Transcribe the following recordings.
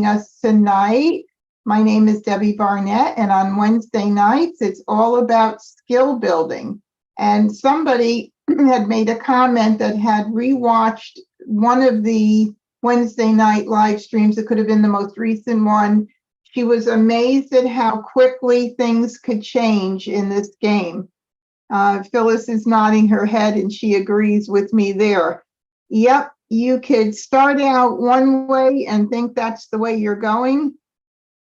us tonight. My name is Debbie Barnett, and on Wednesday nights, it's all about skill building. And somebody had made a comment that had rewatched one of the Wednesday night live streams. It could have been the most recent one. She was amazed at how quickly things could change in this game. Phyllis is nodding her head, and she agrees with me there. Yep, you could start out one way and think that's the way you're going,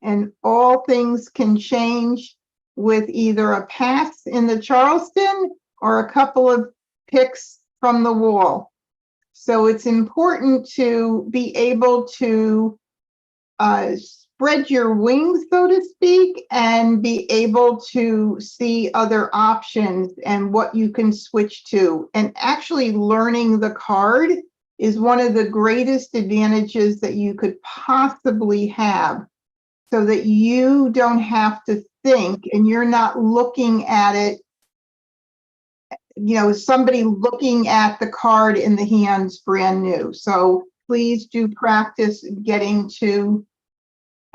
and all things can change with either a pass in the Charleston or a couple of picks from the wall. So it's important to be able to spread your wings, so to speak, and be able to see other options and what you can switch to. And actually learning the card is one of the greatest advantages that you could possibly have, so that you don't have to think and you're not looking at it, somebody looking at the card in the hands brand new. So please do practice getting to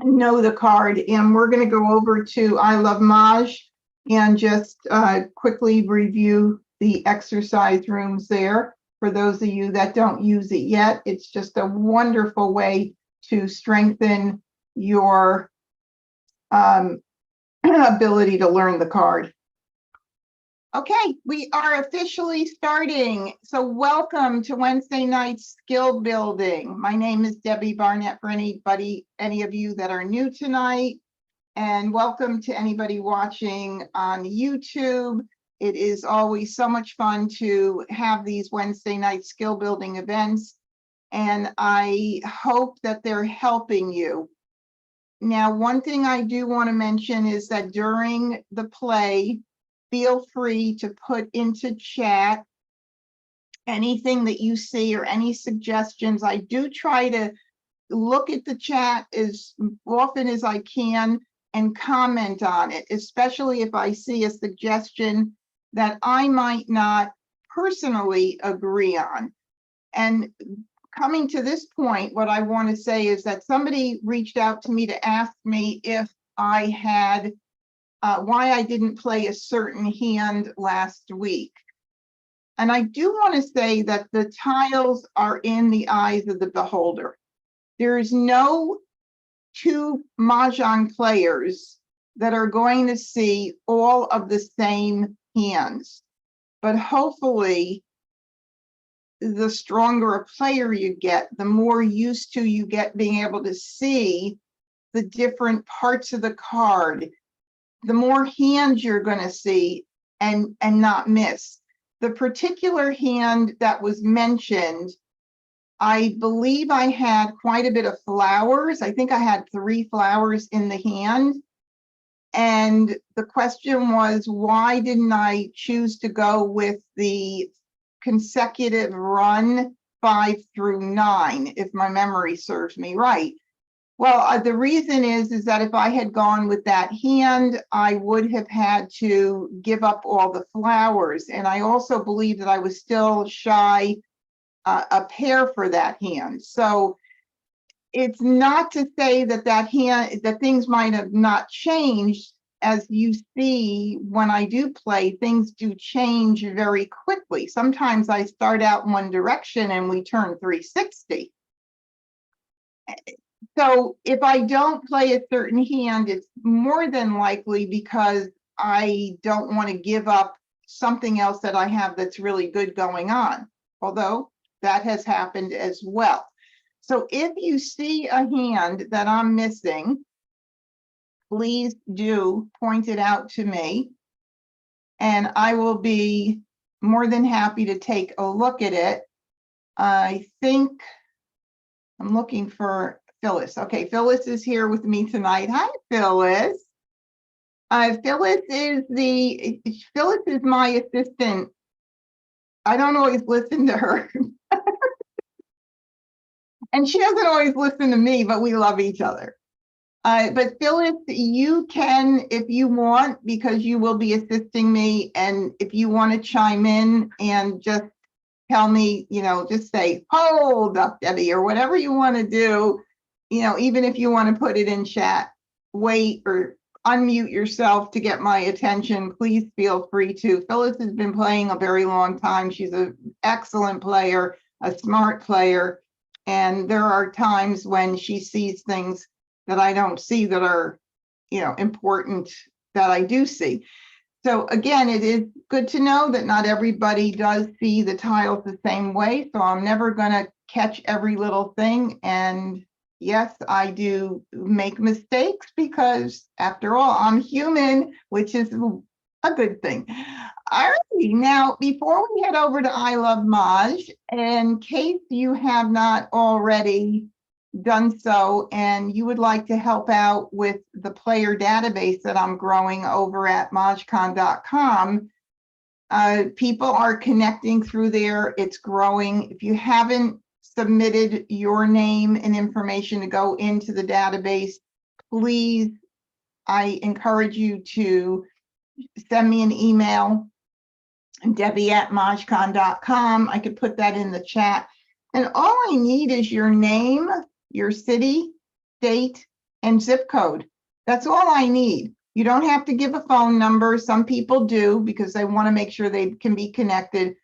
know the card. And we're going to go over to I Love Maj and just quickly review the exercise rooms there. For those of you that don't use it yet, it's just a wonderful way to strengthen your ability to learn the card. Okay, we are officially starting. So welcome to Wednesday night skill building. My name is Debbie Barnett for any of you that are new tonight, and welcome to anybody watching on YouTube. It is always so much fun to have these Wednesday night skill building events, and I hope that they're helping you. Now, one thing I do want to mention is that during the play, feel free to put into chat anything that you see or any suggestions. I do try to look at the chat as often as I can and comment on it, especially if I see a suggestion that I might not personally agree on. And coming to this point, what I want to say is that somebody reached out to me to ask me if I had why I didn't play a certain hand last week. And I do want to say that the tiles are in the eyes of the beholder. There is no two Mah Jongg players that are going to see all of the same hands. But hopefully, the stronger a player you get, the more used to you get being able to see the different parts of the card, the more hands you're going to see and not miss. The particular hand that was mentioned, I believe I had quite a bit of flowers. I think I had 3 flowers in the hand. And the question was, why didn't I choose to go with the consecutive run 5 through 9, if my memory serves me right? Well, the reason is that if I had gone with that hand, I would have had to give up all the flowers. And I also believe that I was still shy a pair for that hand. So it's not to say that that things might have not changed. As you see, when I do play, things do change very quickly. Sometimes I start out in one direction and we turn 360. So if I don't play a certain hand, it's more than likely because I don't want to give up something else that I have that's really good going on, although that has happened as well. So if you see a hand that I'm missing, please do point it out to me, and I will be more than happy to take a look at it. I think I'm looking for Phyllis. Okay, Phyllis is here with me tonight. Hi, Phyllis. Phyllis is my assistant. I don't always listen to her. And she doesn't always listen to me, but we love each other. But Phyllis, you can, if you want, because you will be assisting me, and if you want to chime in and just tell me, just say, hold up, Debbie, or whatever you want to do, even if you want to put it in chat, wait or unmute yourself to get my attention, please feel free to. Phyllis has been playing a very long time. She's an excellent player, a smart player, and there are times when she sees things that I don't see that are, important that I do see. So again, it is good to know that not everybody does see the tiles the same way. So I'm never going to catch every little thing. And yes, I do make mistakes because after all, I'm human, which is a good thing. All right, now before we head over to I Love Maj, in case you have not already done so and you would like to help out with the player database that I'm growing over at majcon.com, people are connecting through there. It's growing. If you haven't submitted your name and information to go into the database, please, I encourage you to send me an email, Debbie@majcon.com. I could put that in the chat. And all I need is your name, your city, state, and zip code. That's all I need. You don't have to give a phone number. Some people do because they want to make sure they can be connected.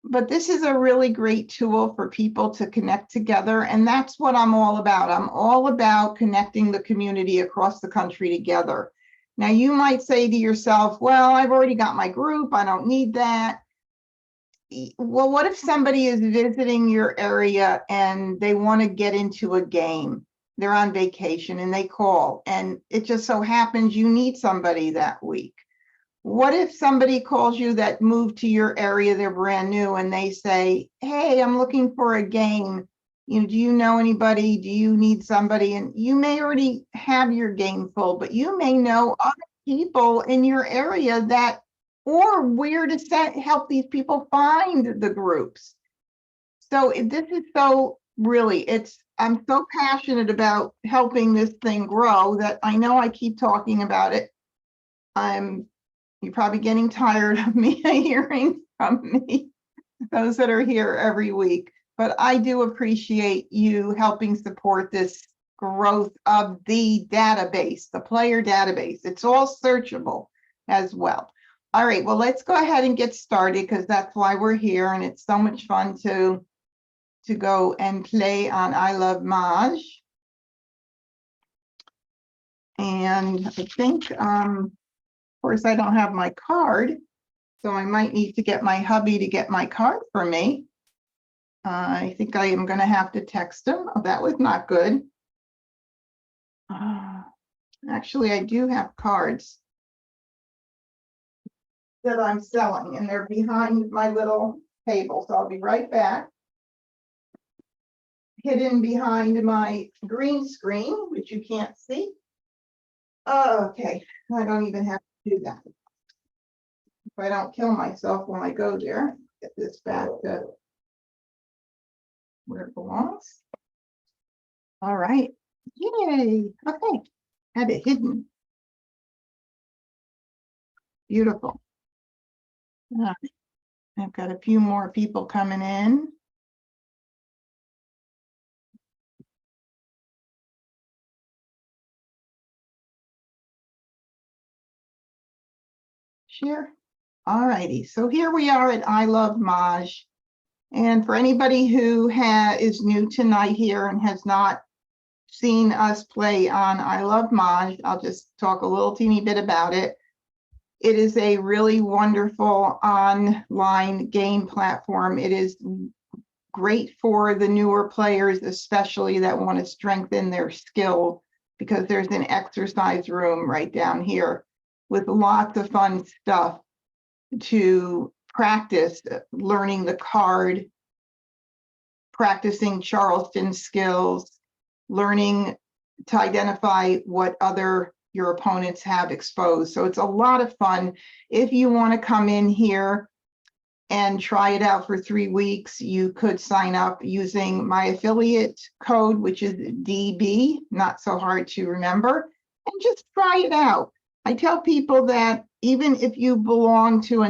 But this is a really great tool for people to connect together. And that's what I'm all about. I'm all about connecting the community across the country together. Now, you might say to yourself, well, I've already got my group. I don't need that. Well, what if somebody is visiting your area and they want to get into a game? They're on vacation and they call, and it just so happens you need somebody that week. What if somebody calls you that moved to your area, they're brand new, and they say, hey, I'm looking for a game. Do you know anybody? Do you need somebody? And you may already have your game full, but you may know other people in your area that, or where to help these people find the groups. So this is so really, I'm so passionate about helping this thing grow that I know I keep talking about it. You're probably getting tired of me hearing from me, those that are here every week, but I do appreciate you helping support this growth of the database, the player database. It's all searchable as well. All right, well, let's go ahead and get started because that's why we're here, and it's so much fun to go and play on I Love Maj. And I think, of course, I don't have my card, so I might need to get my hubby to get my card for me. I think I am going to have to text him. Oh, that was not good. Actually, I do have cards that I'm selling, and they're behind my little table. So I'll be right back. Hidden behind my green screen, which you can't see. Okay, I don't even have to do that. If I don't kill myself when I go there, get this back to where it belongs. All right, yay, okay, had it hidden. Beautiful. I've got a few more people coming in. Share. All righty, so here we are at I Love Maj. And for anybody who is new tonight here and has not seen us play on I Love Maj, I'll just talk a little teeny bit about it. It is a really wonderful online game platform. It is great for the newer players, especially that want to strengthen their skill, because there's an exercise room right down here with lots of fun stuff to practice, learning the card, practicing Charleston skills, learning to identify what other your opponents have exposed. So it's a lot of fun. If you want to come in here and try it out for 3 weeks, you could sign up using my affiliate code, which is DB, not so hard to remember, and just try it out. I tell people that even if you belong to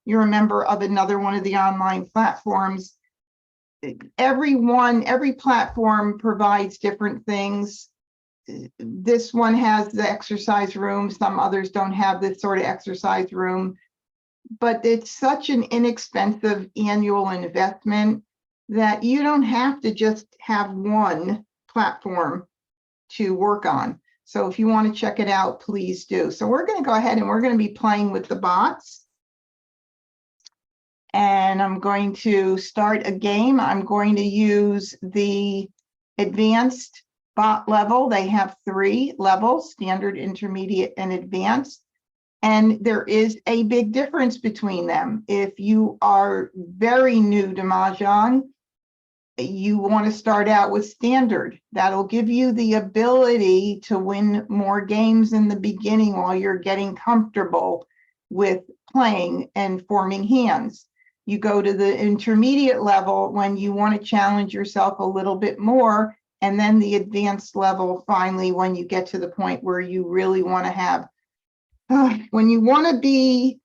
you're a member of another one of the online platforms, every platform provides different things. This one has the exercise room. Some others don't have this sort of exercise room, but it's such an inexpensive annual investment that you don't have to just have one platform to work on. So if you want to check it out, please do. So we're going to go ahead and we're going to be playing with the bots. And I'm going to start a game. I'm going to use the advanced bot level. They have 3 levels: standard, intermediate, and advanced. And there is a big difference between them. If you are very new to Mah Jongg, you want to start out with standard. That'll give you the ability to win more games in the beginning while you're getting comfortable with playing and forming hands. You go to the intermediate level when you want to challenge yourself a little bit more, and then the advanced level finally when you get to the point where you really want to have, when you want to be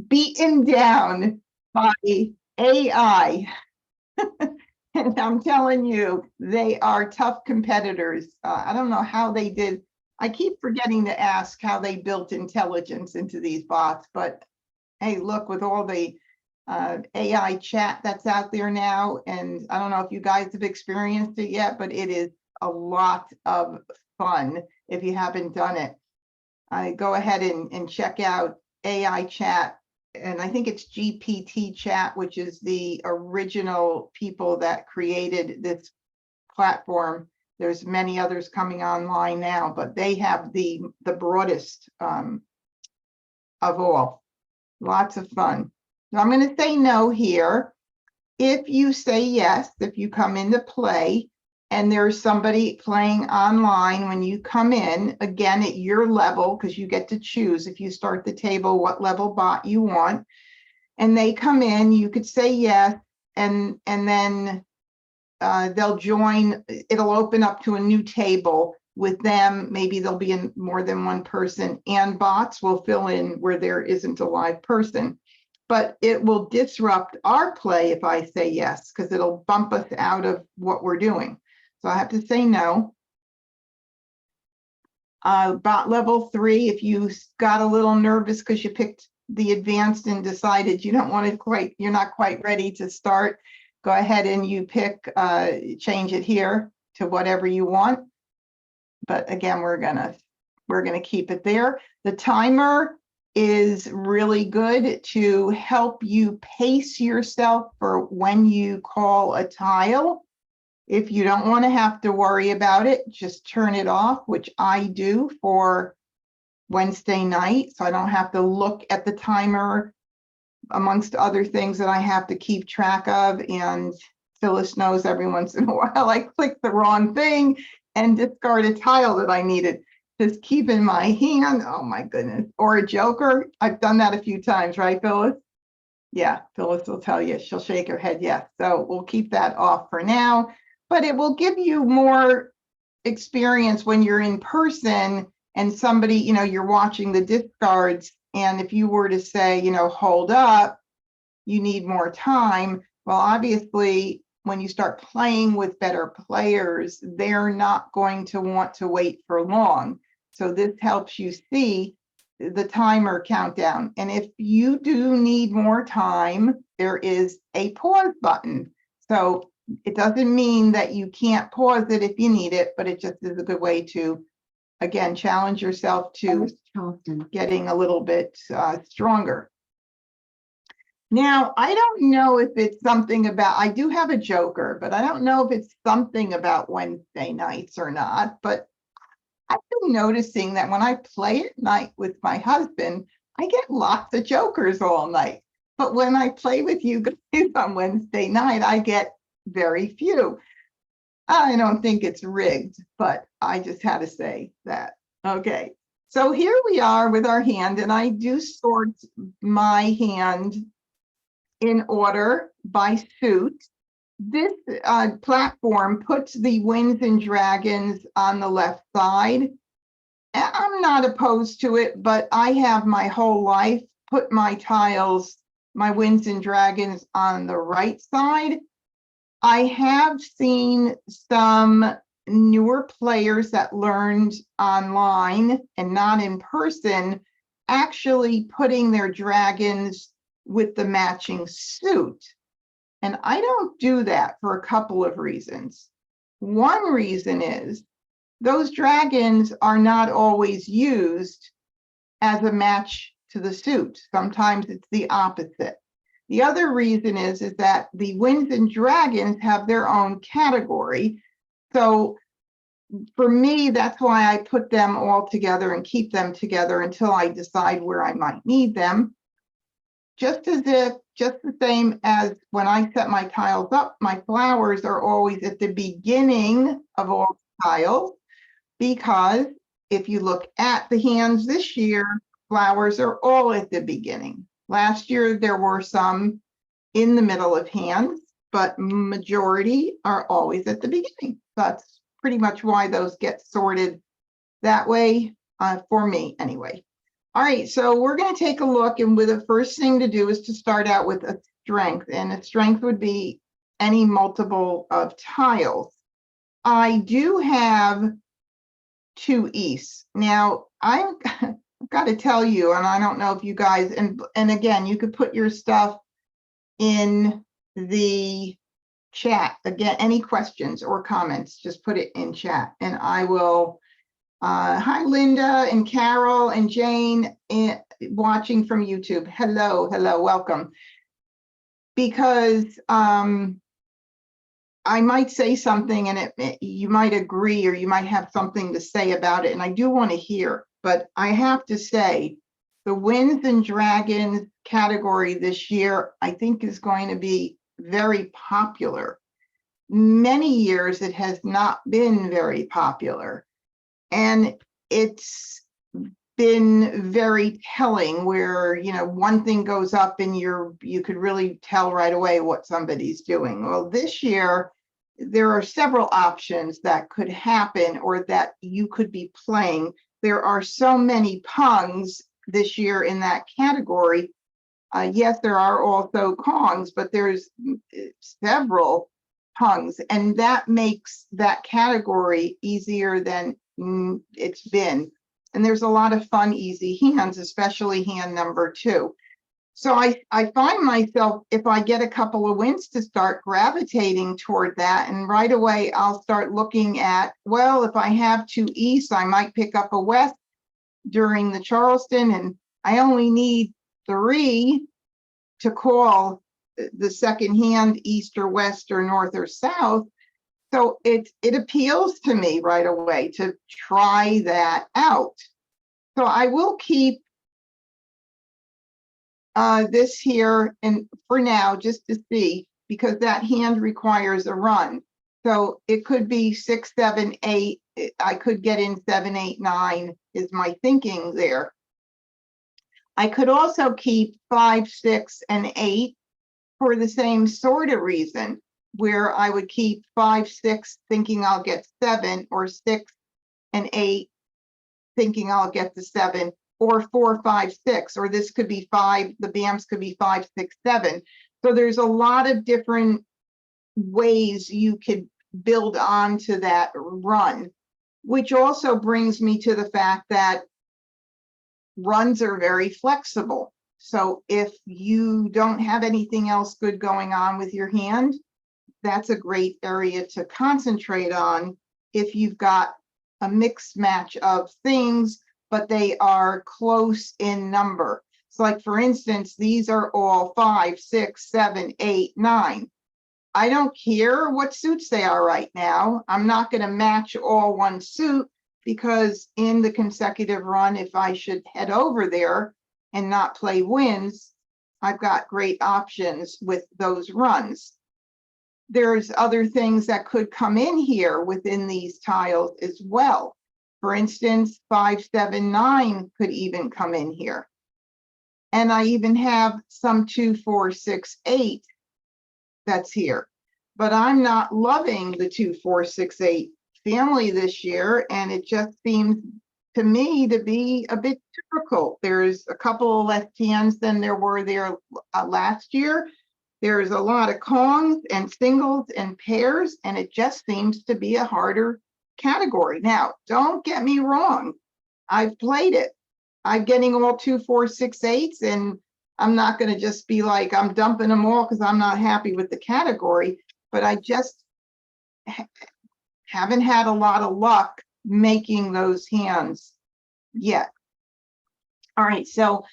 beaten down by AI. And I'm telling you, they are tough competitors. I don't know how they did. I keep forgetting to ask how they built intelligence into these bots, but hey, look, with all the AI chat that's out there now, and I don't know if you guys have experienced it yet, but it is a lot of fun if you haven't done it. Go ahead and check out AI chat. And I think it's GPT chat, which is the original people that created this platform. There's many others coming online now, but they have the broadest of all. Lots of fun. So I'm going to say no here. If you say yes, if you come into play and there's somebody playing online, when you come in, again, at your level, because you get to choose if you start the table what level bot you want, and they come in, you could say yes, and then they'll join. It'll open up to a new table with them. Maybe there'll be more than one person, and bots will fill in where there isn't a live person. But it will disrupt our play if I say yes, because it'll bump us out of what we're doing. So I have to say no. Bot level 3, if you got a little nervous because you picked the advanced and decided you don't want to you're not quite ready to start, go ahead and you pick, change it here to whatever you want. But again, we're gonna keep it there. The timer is really good to help you pace yourself for when you call a tile. If you don't want to have to worry about it, just turn it off, which I do for Wednesday night, so I don't have to look at the timer amongst other things that I have to keep track of. And Phyllis knows every once in a while I click the wrong thing and discard a tile that I needed. Just keep in my hand, oh my goodness, or a joker. I've done that a few times, right, Phyllis? Yeah, Phyllis will tell you, she'll shake her head yes. So we'll keep that off for now, but it will give you more experience when you're in person and somebody, you're watching the discards. And if you were to say, hold up, you need more time. Well, obviously, when you start playing with better players, they're not going to want to wait for long. So this helps you see the timer countdown. And if you do need more time, there is a pause button. So it doesn't mean that you can't pause it if you need it, but it just is a good way to, again, challenge yourself to getting a little bit stronger. Now, I don't know if it's something about, I do have a joker, but I don't know if it's something about Wednesday nights or not, but I've been noticing that when I play at night with my husband, I get lots of jokers all night. But when I play with you guys on Wednesday night, I get very few. I don't think it's rigged, but I just had to say that. Okay, so here we are with our hand, and I do sort my hand in order by suit. This platform puts the Winds and Dragons on the left side. I'm not opposed to it, but I have my whole life put my tiles, my Winds and Dragons on the right side. I have seen some newer players that learned online and not in person actually putting their dragons with the matching suit. And I don't do that for a couple of reasons. One reason is those dragons are not always used as a match to the suit. Sometimes it's the opposite. The other reason is that the winds and dragons have their own category. So for me, that's why I put them all together and keep them together until I decide where I might need them. Just the same as when I set my tiles up, my flowers are always at the beginning of all tiles, because if you look at the hands this year, flowers are all at the beginning. Last year, there were some in the middle of hands, but majority are always at the beginning. That's pretty much why those get sorted that way, for me anyway. All right, so we're going to take a look, and the first thing to do is to start out with a strength, and a strength would be any multiple of tiles. I do have 2 easts. Now, I've got to tell you, and I don't know if you guys, and again, you could put your stuff in the chat. Again, any questions or comments, just put it in chat, and I will. Hi, Linda and Carol and Jane, watching from YouTube. Hello, welcome. Because I might say something and you might agree, or you might have something to say about it, and I do want to hear. But I have to say, the Winds and Dragons category this year, I think, is going to be very popular. Many years it has not been very popular. And it's been very telling where, you know, one thing goes up and you could really tell right away what somebody's doing. Well, this year, there are several options that could happen or that you could be playing. There are so many pungs this year in that category. Yes, there are also kongs, but there's several pungs, and that makes that category easier than it's been. And there's a lot of fun, easy hands, especially hand number 2. So I find myself, if I get a couple of wins, to start gravitating toward that. And right away, I'll start looking at, well, if I have 2 east, I might pick up a west during the Charleston, and I only need 3 to call the second hand east or west or north or south. So it appeals to me right away to try that out. So I will keep this here and for now, just to see, because that hand requires a run. So it could be 6, 7, 8. I could get in 7, 8, 9 is my thinking there. I could also keep 5, 6, and 8 for the same sort of reason, where I would keep 5, 6 thinking I'll get 7, or 6 and 8 thinking I'll get the 7, or 4, 5, 6, or this could be 5, the BAMs could be 5, 6, 7. So there's a lot of different ways you could build onto that run, which also brings me to the fact that runs are very flexible. So if you don't have anything else good going on with your hand, that's a great area to concentrate on if you've got a mixed match of things, but they are close in number. So like, for instance, these are all 5, 6, 7, 8, 9. I don't care what suits they are right now. I'm not going to match all one suit, because in the consecutive run, if I should head over there and not play wins, I've got great options with those runs. There's other things that could come in here within these tiles as well. For instance, 5, 7, 9 could even come in here. And I even have some 2, 4, 6, 8 that's here. But I'm not loving the 2, 4, 6, 8 family this year, and it just seems to me to be a bit difficult. There's a couple of less hands than there were there last year, There's a lot of kongs and singles and pairs, and it just seems to be a harder category. Now, don't get me wrong. I've played it. I'm getting all 2, 4, 6, 8s, and I'm not going to just be like, I'm dumping them all because I'm not happy with the category, but I just haven't had a lot of luck making those hands yet. All right, so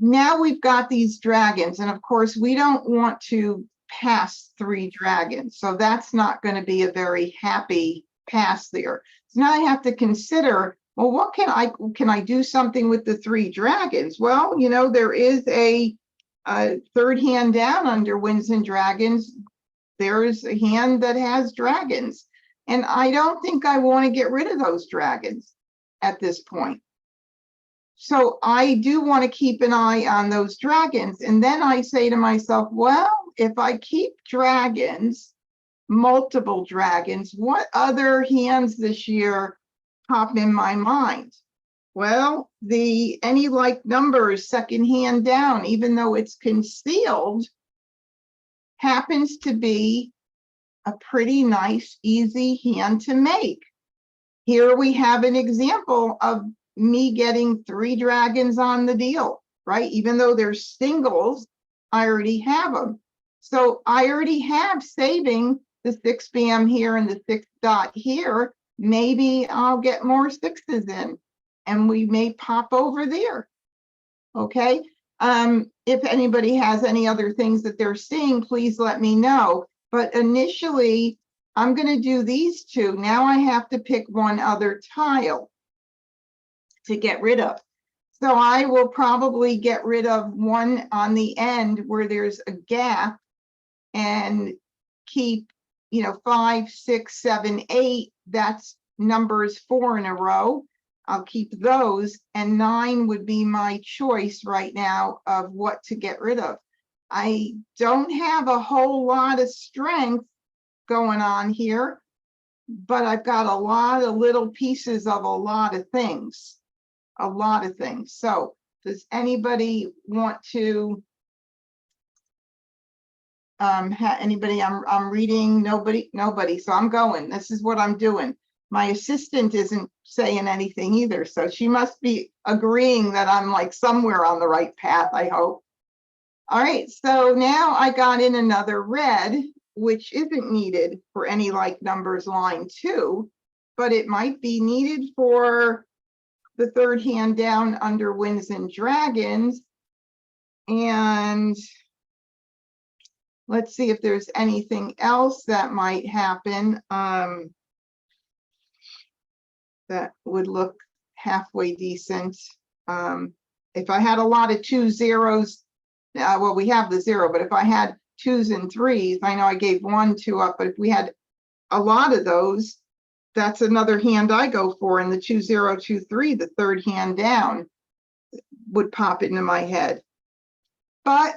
now we've got these dragons, and of course we don't want to pass 3 dragons, so that's not going to be a very happy pass there. So now I have to consider, well, what can I do something with the 3 dragons? Well, you know, there is a third hand down under Winds and Dragons. There is a hand that has dragons, and I don't think I want to get rid of those dragons at this point. So I do want to keep an eye on those dragons. And then I say to myself, well, if I keep dragons, multiple dragons, what other hands this year pop in my mind? Well, the any like numbers second hand down, even though it's concealed, happens to be a pretty nice, easy hand to make. Here we have an example of me getting 3 dragons on the deal, right? Even though they're singles, I already have them. So I already have saving the 6 bam here and the 6 dot here. Maybe I'll get more 6s in, and we may pop over there. Okay. If anybody has any other things that they're seeing, please let me know. But initially, I'm going to do these 2. Now I have to pick one other tile to get rid of. So I will probably get rid of one on the end where there's a gap and keep, you know, 5, 6, 7, 8. That's numbers 4 in a row. I'll keep those, and 9 would be my choice right now of what to get rid of. I don't have a whole lot of strength going on here, but I've got a lot of little pieces of a lot of things. So does anybody want to anybody? I'm reading. Nobody. So I'm going. This is what I'm doing. My assistant isn't saying anything either, so she must be agreeing that I'm like somewhere on the right path, I hope. All right, so now I got in another red, which isn't needed for any like numbers line 2, but it might be needed for the third hand down under Winds and Dragons. And let's see if there's anything else that might happen that would look halfway decent. If I had a lot of 2 zeros, well, we have the 0, but if I had 2s and 3s, I know I gave 1, 2 up, but if we had a lot of those, that's another hand I go for, and the 2, 0, 2, 3, the third hand down would pop into my head. But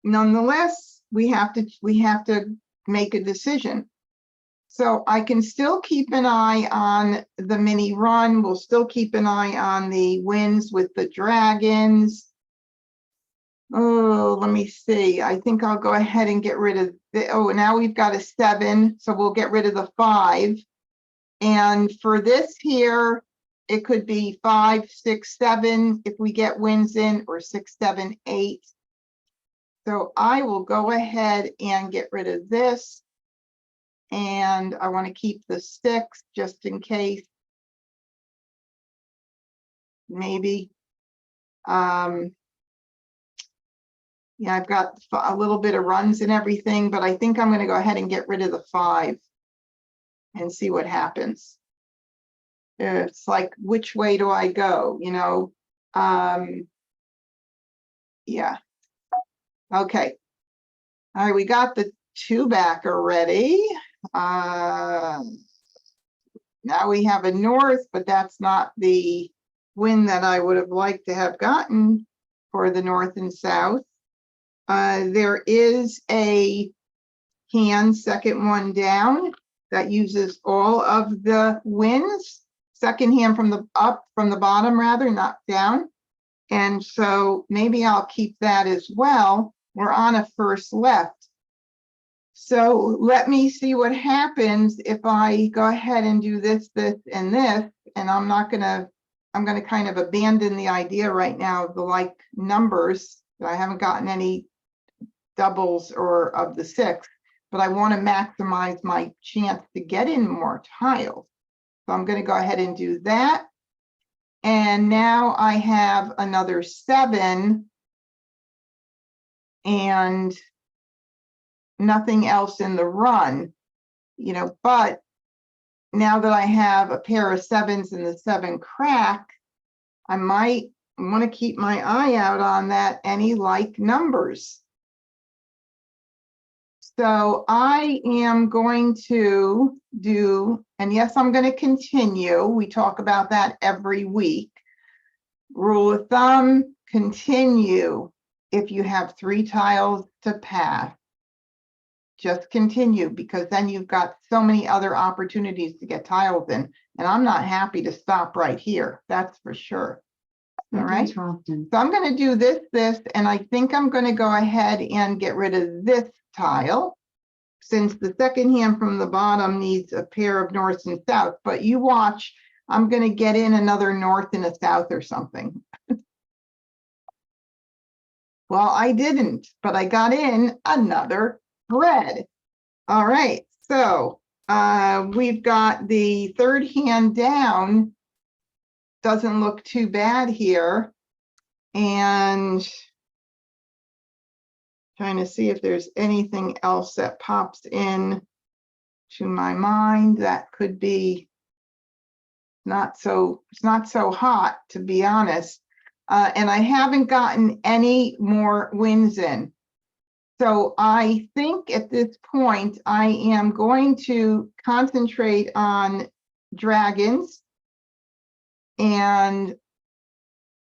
nonetheless, we have to make a decision. So I can still keep an eye on the mini run. We'll still keep an eye on the Winds with the dragons. Oh, let me see. I think I'll go ahead and get rid of the, oh, now we've got a 7, so we'll get rid of the 5. And for this here, it could be 5, 6, 7 if we get Winds in, or 6, 7, 8. So I will go ahead and get rid of this. And I want to keep the 6 just in case. Maybe. Yeah, I've got a little bit of runs and everything, but I think I'm going to go ahead and get rid of the 5 and see what happens. It's like, which way do I go? You know, yeah. Okay. All right, we got the 2 back already. Now we have a north, but that's not the wind that I would have liked to have gotten for the north and south. There is a hand, second one down, that uses all of the winds. Second hand from the up, from the bottom rather, not down. And so maybe I'll keep that as well. we're on a first left. So let me see what happens if I go ahead and do this, this, and this, and I'm gonna kind of abandon the idea right now of the like numbers. I haven't gotten any doubles or of the 6, but I want to maximize my chance to get in more tiles. So I'm going to go ahead and do that. And now I have another 7 and nothing else in the run, you know, but now that I have a pair of 7s and the 7 crack, I might want to keep my eye out on that any like numbers. So I am going to do, and yes, I'm going to continue. We talk about that every week. Rule of thumb, continue if you have 3 tiles to pass. Just continue, because then you've got so many other opportunities to get tiles in. And I'm not happy to stop right here. That's for sure. All right. So I'm going to do this, this, and I think I'm going to go ahead and get rid of this tile, since the second hand from the bottom needs a pair of north and south. But you watch, I'm going to get in another north and a south or something. Well, I didn't, but I got in another red. All right, so we've got the third hand down. Doesn't look too bad here. And trying to see if there's anything else that pops in to my mind that could be it's not so hot, to be honest. And I haven't gotten any more wins in. So I think at this point, I am going to concentrate on dragons. And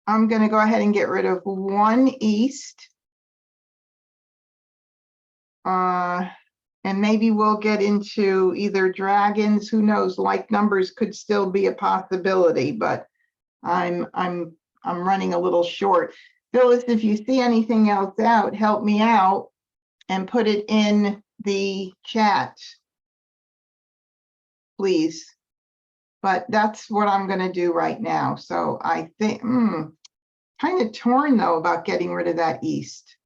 I'm going to go ahead and get rid of 1 east. And maybe we'll get into either dragons, who knows, like numbers could still be a possibility, but I'm running a little short. Phyllis, if you see anything else out, help me out and put it in the chat, please. But that's what I'm going to do right now. So I think, kind of torn though about getting rid of that east.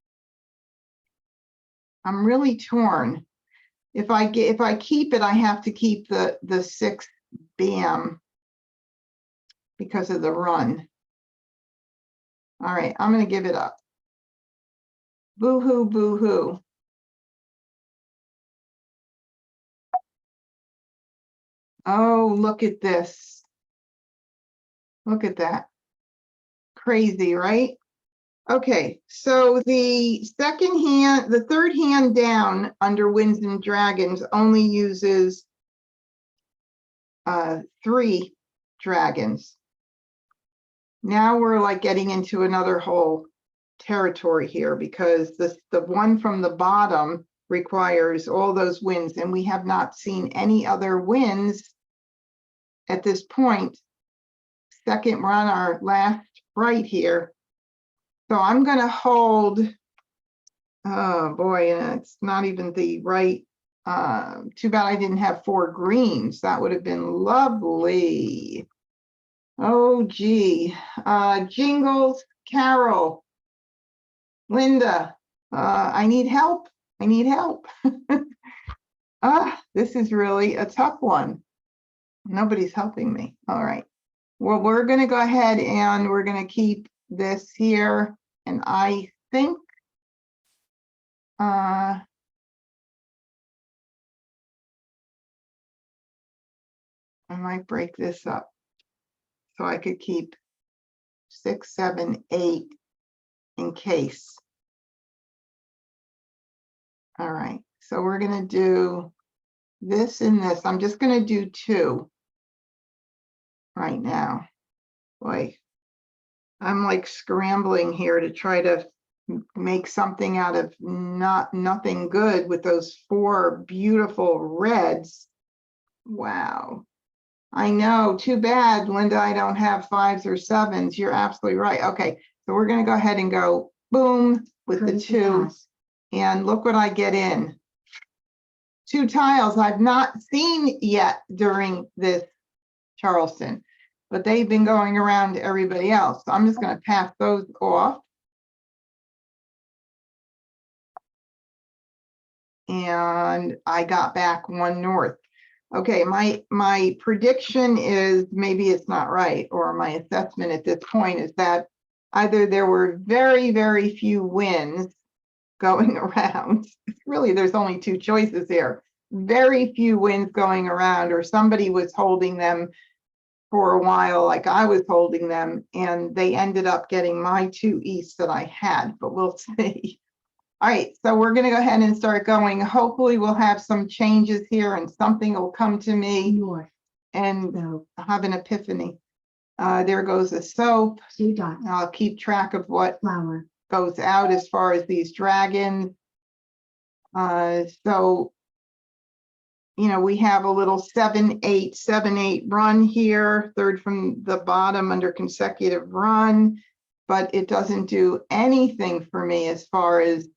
I'm really torn. If I keep it, I have to keep the 6 bam because of the run. All right, I'm going to give it up. Boo-hoo, boo-hoo. Oh, look at this. Look at that. Crazy, right? Okay, so the third hand down under Winds and Dragons only uses 3 dragons. Now we're like getting into another whole territory here, because the one from the bottom requires all those winds, and we have not seen any other winds at this point. Second, we're on our last right here. So I'm going to hold, oh boy, it's not even the right, too bad I didn't have 4 greens. That would have been lovely. Oh, gee. Jingles, Carol, Linda, I need help. I need help. This is really a tough one. Nobody's helping me. All right. Well, we're going to go ahead and we're going to keep this here. And I think I might break this up so I could keep 6, 7, 8 in case. All right, so we're going to do this and this. I'm just going to do 2 right now. Boy, I'm like scrambling here to try to make something out of nothing good with those 4 beautiful reds. Wow. I know, too bad, Linda, I don't have 5s or 7s. You're absolutely right. Okay, so we're going to go ahead and go boom with the 2. And look what I get in. 2 tiles I've not seen yet during this Charleston, but they've been going around to everybody else. So I'm just going to pass those off. And I got back 1 north. Okay, my prediction is, maybe it's not right, or my assessment at this point is that either there were very, very few winds going around. Really, there's only 2 choices here. Very few winds going around, or somebody was holding them for a while like I was holding them, and they ended up getting my 2 east that I had, but we'll see. All right, so we're going to go ahead and start going. Hopefully we'll have some changes here and something will come to me North. and So have an epiphany. There goes the soap. 2 dots. I'll keep track of what Flower. goes out as far as these dragons. So, you know, we have a little 7-8, 7-8 run here, third from the bottom under consecutive run, but it doesn't do anything for me as far as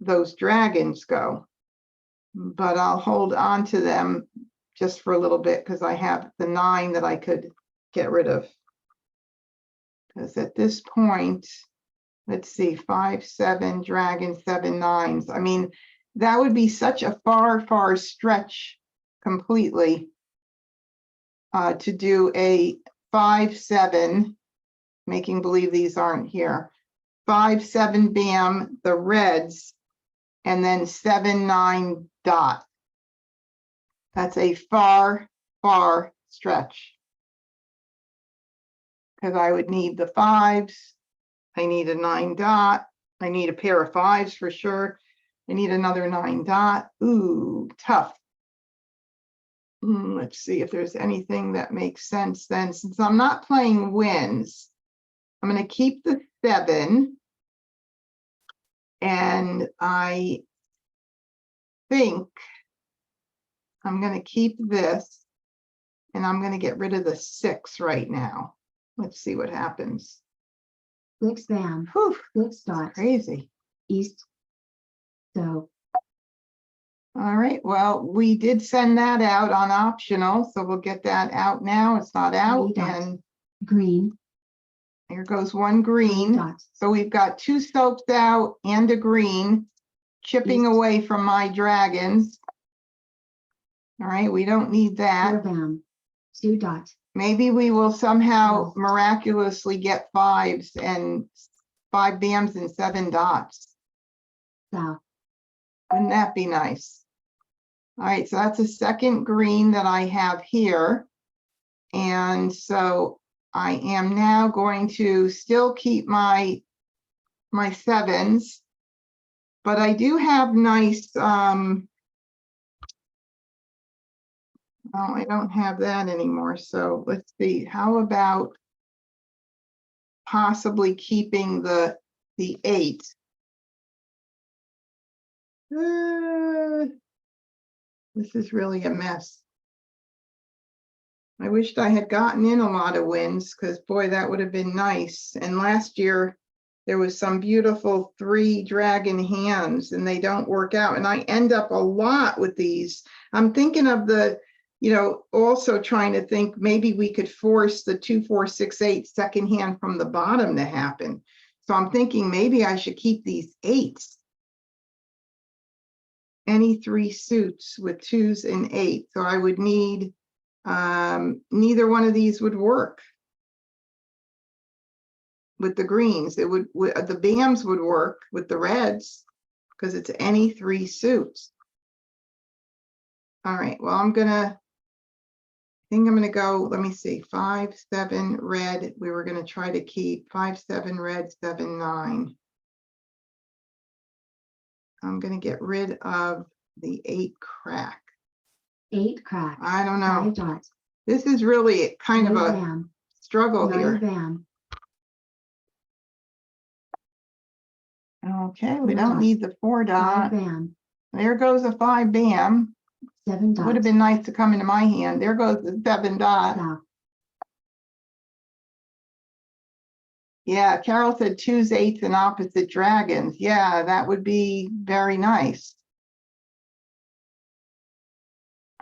those dragons go. But I'll hold on to them just for a little bit because I have the 9 that I could get rid of. Because at this point, let's see, 5, 7, dragon, 7, 9s. I mean, that would be such a far, far stretch completely to do a 5, 7, making believe these aren't here. 5, 7, bam, the reds, and then 7, 9 dot. That's a far, far stretch. Because I would need the 5s. I need a 9 dot. I need a pair of 5s for sure. I need another 9 dot. Ooh, tough. Let's see if there's anything that makes sense then. Since I'm not playing wins, I'm going to keep the 7. And I think I'm going to keep this. And I'm going to get rid of the 6 right now. Let's see what happens. 6 bam. Whew, 6 dots. crazy. East. So All right, well, we did send that out on optional, so we'll get that out now. It's not out, 3 dots. and Green. here goes 1 green. 3 dots. So we've got 2 soaps out and a green, chipping East. away from my dragons. All right, we don't need 4 that. bam. 2 dots. Maybe we will somehow West. miraculously get 5s and 5 bams and 7 dots. South. Wouldn't that be nice? All right, so that's a 2nd green that I have here. And so I am now going to still keep my 7s, but I do have nice, oh, I don't have that anymore. So let's see, how about possibly keeping the 8? This is really a mess. I wished I had gotten in a lot of wins because, boy, that would have been nice. And last year there was some beautiful 3 dragon hands and they don't work out. And I end up a lot with these. I'm thinking of the, you know, also trying to think maybe we could force the 2, 4, 6, 8 second hand from the bottom to happen. So I'm thinking maybe I should keep these 8s. Any 3 suits with 2s and 8. So I would need, neither one of these would work with the greens. It would, the bams would work with the reds because it's any 3 suits. All right, well, I think I'm gonna go, let me see, 5, 7 red. We were gonna try to keep 5, 7 red, 7, 9. I'm gonna get rid of the 8 crack. 8 crack. I don't know. 5 dots. This is really kind of 9 a bam. struggle 9 here. bam. Okay, we 4 don't dots. need the 4 5 dot. bam. There goes a 5 bam. 7 dots. Would have been nice to come into my hand. There goes the 7 dot. South. Yeah, Carol said 2s, 8s, and opposite dragons. Yeah, that would be very nice.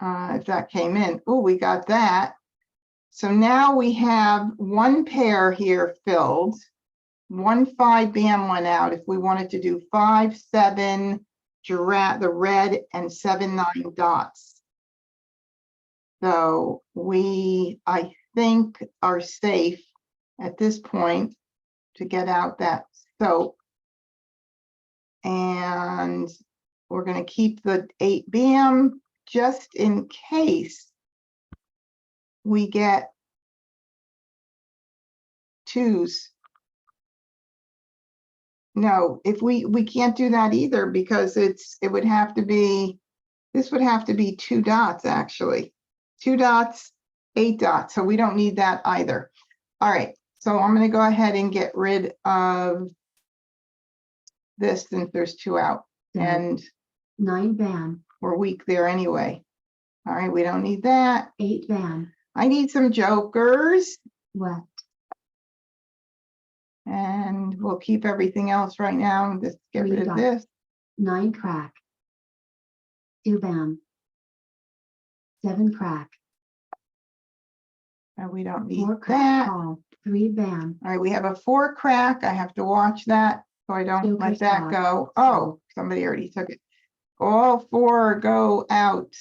If that came in. Oh, we got that. So now we have one pair here filled. 1 5 bam went out. If we wanted to do 5 7 giraffe, the red, and 7 9 dots. So we, I think, are safe at this point to get out that soap. And we're going to keep the 8 bam just in case we get 2s. No, if we can't do that either because it would have to be, this would have to be 2 dots actually. 2 dots, 8 dots. So we don't need that either. All right. So I'm going to go ahead and get rid of this since there's 2 out. And 9 bam. we're weak there anyway. All right. We don't need that. 8 bam. I need some jokers. West. And we'll keep everything else right now and just get 3 rid of dots. this. 9 crack. 2 bam. 7 crack. And we don't need 4 crack that. call. 3 bam. All right, we have a 4 crack. I have to watch that so I don't Joker let that shot. go. Oh, somebody already took it. All 4 go out.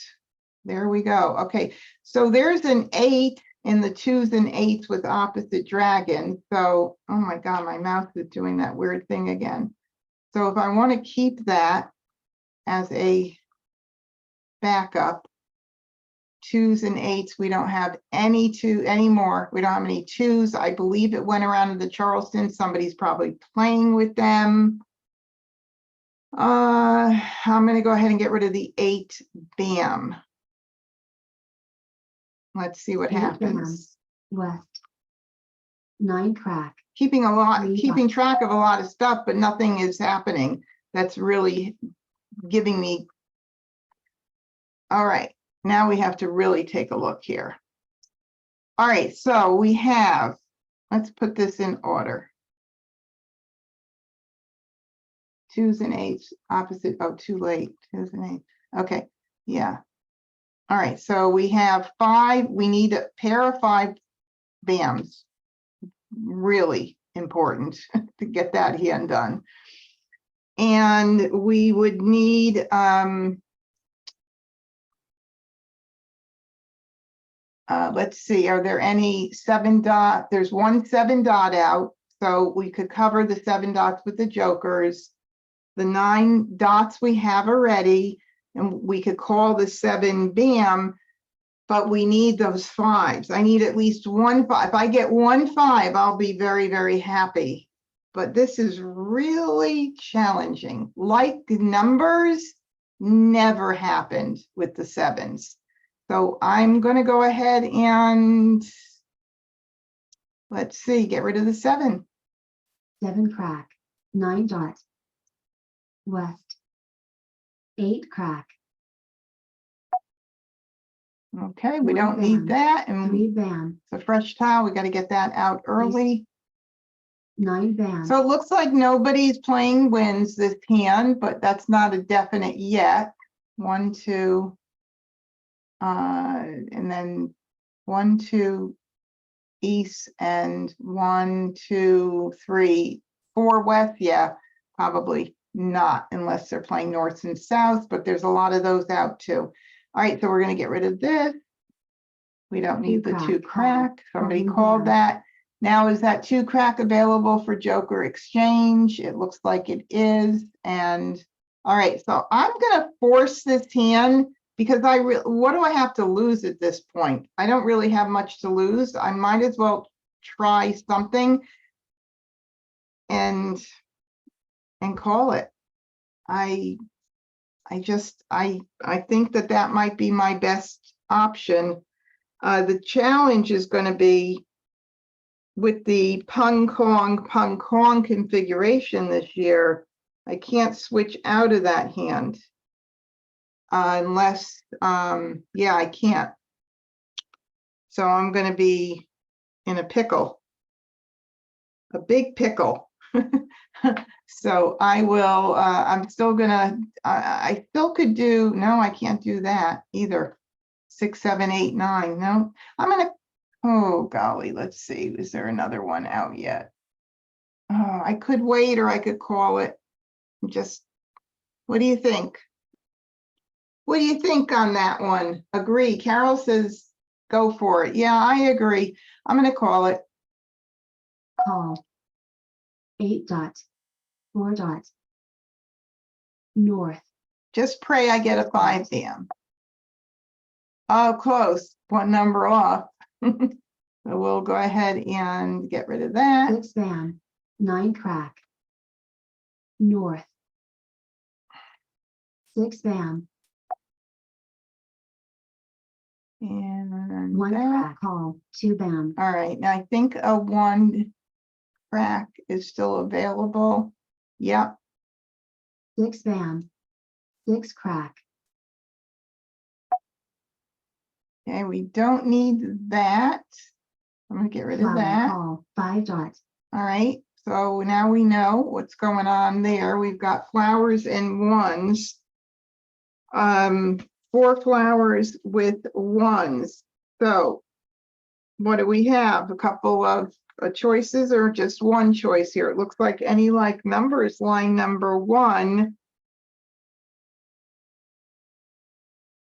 There we go. Okay, so there's an 8 in the 2s and 8s with opposite dragons. So, oh my God, my mouse is doing that weird thing again. So if I want to keep that as a backup, 2s and 8s, we don't have any 2 anymore. We don't have any 2s. I believe it went around to the Charleston. Somebody's probably playing with them. I'm going to go ahead and get rid of the 8 bam. Let's see what 8 happens. West. 9 crack. Keeping a lot, 3 keeping dots. track of a lot of stuff, but nothing is happening. That's really giving me. All right, now we have to really take a look here. All right, so we have, let's put this in order. 2s and 8s, opposite, oh, too late, 2s and 8s. Okay, yeah. All right, so we have 5, we need a pair of 5 bams. Really important to get that hand done. And we would need, let's see, are there any 7 dot? There's 1 7 dot out, so we could cover the 7 dots with the jokers. The 9 dots we have already, and we could call the 7 bam, but we need those 5s. I need at least 1 5. If I get 1 5, I'll be very, very happy. But this is really challenging. Like numbers never happened with the 7s. So I'm going to go ahead and let's see, get rid of the 7. 7 crack. 9 dot. West. 8 crack. Okay, we 1 don't need bam. that. 3 And bam. it's a fresh tile. We got to get that out early. 9 bam. So it looks like nobody's playing wins this hand, but that's not a definite yet. 1 2 and then 1 2 east and 1 2 3 4 west. Yeah, probably not unless they're playing north and south, but there's a lot of those out too. All right, so we're going to get rid of this. We don't need the 2 crack. Somebody called that. Now, is that 2 crack available for Joker exchange? It looks like it is. And all right, so I'm going to force this hand because what do I have to lose at this point? I don't really have much to lose. I might as well try something and call it. I think that might be my best option. The challenge is going to be with the pung kong configuration this year. I can't switch out of that hand unless, yeah, I can't. So I'm going to be in a pickle. a big pickle. So I will, I'm still gonna, I still could do, no, I can't do that either. 6, 7, 8, 9, no, I'm gonna, oh golly, let's see, is there another one out yet? Oh, I could wait or I could call it. Just, what do you think? What do you think on that one? Agree. Carol says, go for it. Yeah, I agree. I'm gonna call it. Call. 8 dot. 4 dot. North. Just pray I get a 5 dam. Oh, close. One number off. So we'll go ahead and get rid of that. 6 bam. 9 crack. North. 6 bam. And 1 that. crack. Call. 2 bam. All right, now I think a 1 crack is still available. Yep. 6 bam. 6 crack. Okay, we don't need that. I'm gonna get rid of Flower. that. Call. 5 dot. All right, so now we know what's going on there. We've got flowers and 1s. 4 flowers with 1s. So what do we have? A couple of choices or just one choice here? It looks like any like numbers, line number 1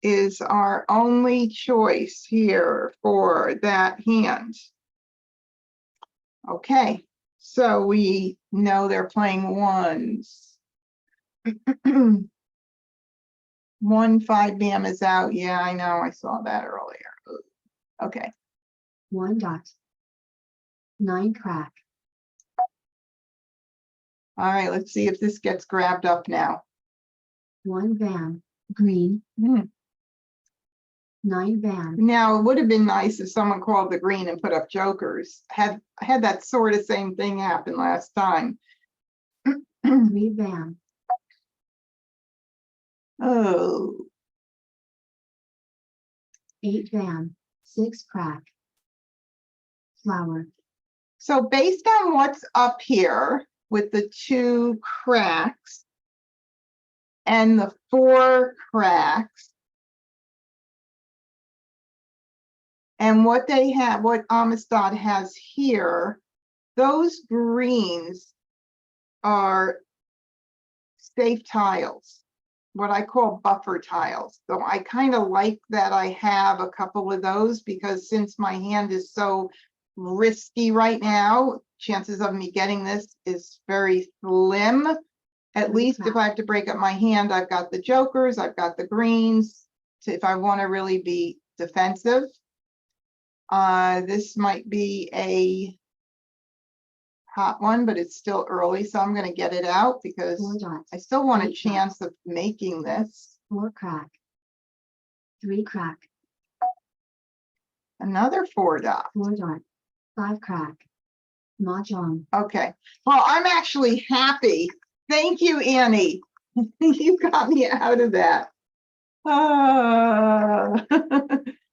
is our only choice here for that hand. Okay, so we know they're playing 1s. 1 5 bam is out. Yeah, I know. I saw that earlier. Okay. 1 dot. 9 crack. All right, let's see if this gets grabbed up now. 1 bam. Green. Hmm. 9 bam. Now, it would have been nice if someone called the green and put up jokers. Had that sort of same thing happen last time. 3 bam. Oh, 8 bam. 6 crack. Flower. so based on what's up here with the 2 cracks and the 4 cracks, and what they have, what Amistad has here, those greens are safe tiles, what I call buffer tiles. So I kind of like that I have a couple of those, because since my hand is so risky right now, chances of me getting this is very slim. At least if I have to break up my hand, I've got the jokers, I've got the greens, so if I want to really be defensive. This might be a hot one, but it's still early, so I'm going to get it out 4 because dots. I still want a 8 chance of making this. 4 crack. 3 crack. Another 4 dot. 4 dot. 5 crack. Mah Jongg. Okay. Well, I'm actually happy. Thank you, Annie. You got me out of that. All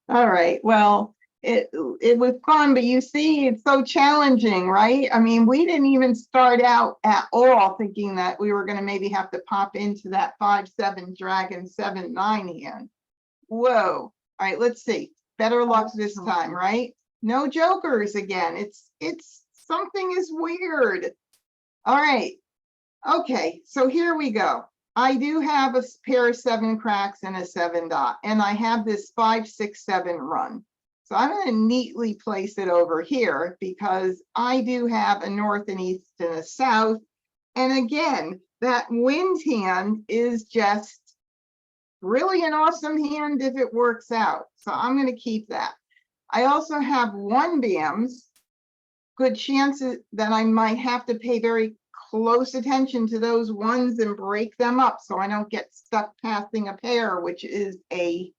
right. Well, it was fun, but you see, it's so challenging, right? I mean, we didn't even start out at all thinking that we were going to maybe have to pop into that 5-7 dragon 7-9 hand. Whoa. All right, let's see. Better luck this time, right? No jokers again. It's something is weird. All right. Okay, so here we go. I do have a pair of 7 cracks and a 7 dot, and I have this 5, 6, 7 run. So I'm going to neatly place it over here because I do have a north and east and a south. And again, that wind hand is just really an awesome hand if it works out. So I'm going to keep that. I also have 1 bams. Good chances that I might have to pay very close attention to those 1s and break them up so I don't get stuck passing a pair, which is a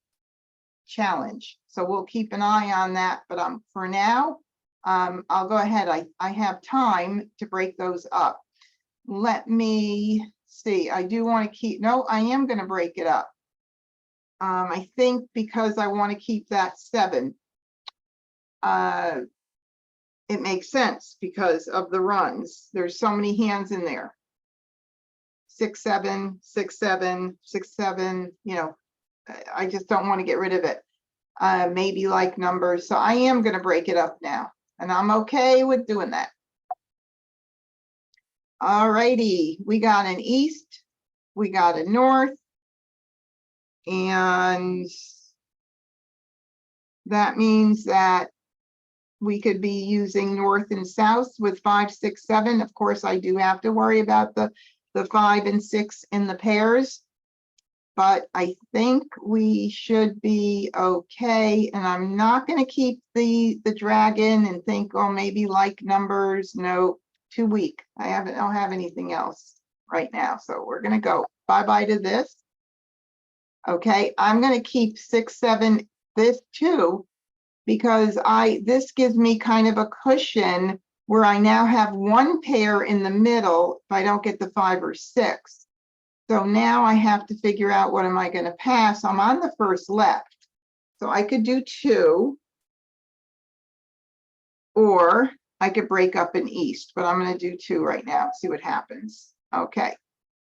challenge. So we'll keep an eye on that. But for now, I'll go ahead. I have time to break those up. Let me see. I do want to keep, no, I am going to break it up. I think because I want to keep that 7. it makes sense because of the runs. There's so many hands in there. 6, 7, 6, 7, 6, 7, you know, I just don't want to get rid of it. Maybe like numbers. So I am going to break it up now, and I'm okay with doing that. All righty, we got an east, we got a north, and that means that we could be using north and south with 5, 6, 7. Of course, I do have to worry about the 5 and 6 in the pairs, but I think we should be okay. And I'm not going to keep the dragon and think, oh, maybe like numbers. No, too weak. I don't have anything else right now. So we're going to go bye-bye to this. Okay, I'm going to keep 6, 7, this too, because this gives me kind of a cushion where I now have one pair in the middle if I don't get the 5 or 6. So now I have to figure out what am I going to pass. I'm on the first left. So I could do 2, or I could break up an east, but I'm going to do 2 right now, see what happens. Okay,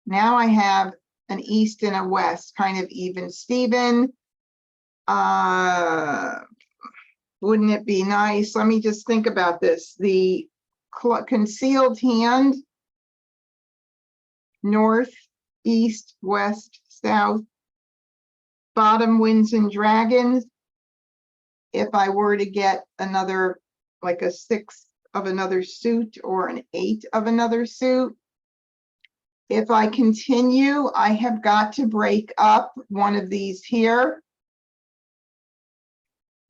now I have an east and a west, kind of even Steven. Wouldn't it be nice? Let me just think about this. The concealed hand, north, east, west, south, bottom winds and dragons. If I were to get another, like a 6 of another suit or an 8 of another suit. If I continue, I have got to break up one of these here.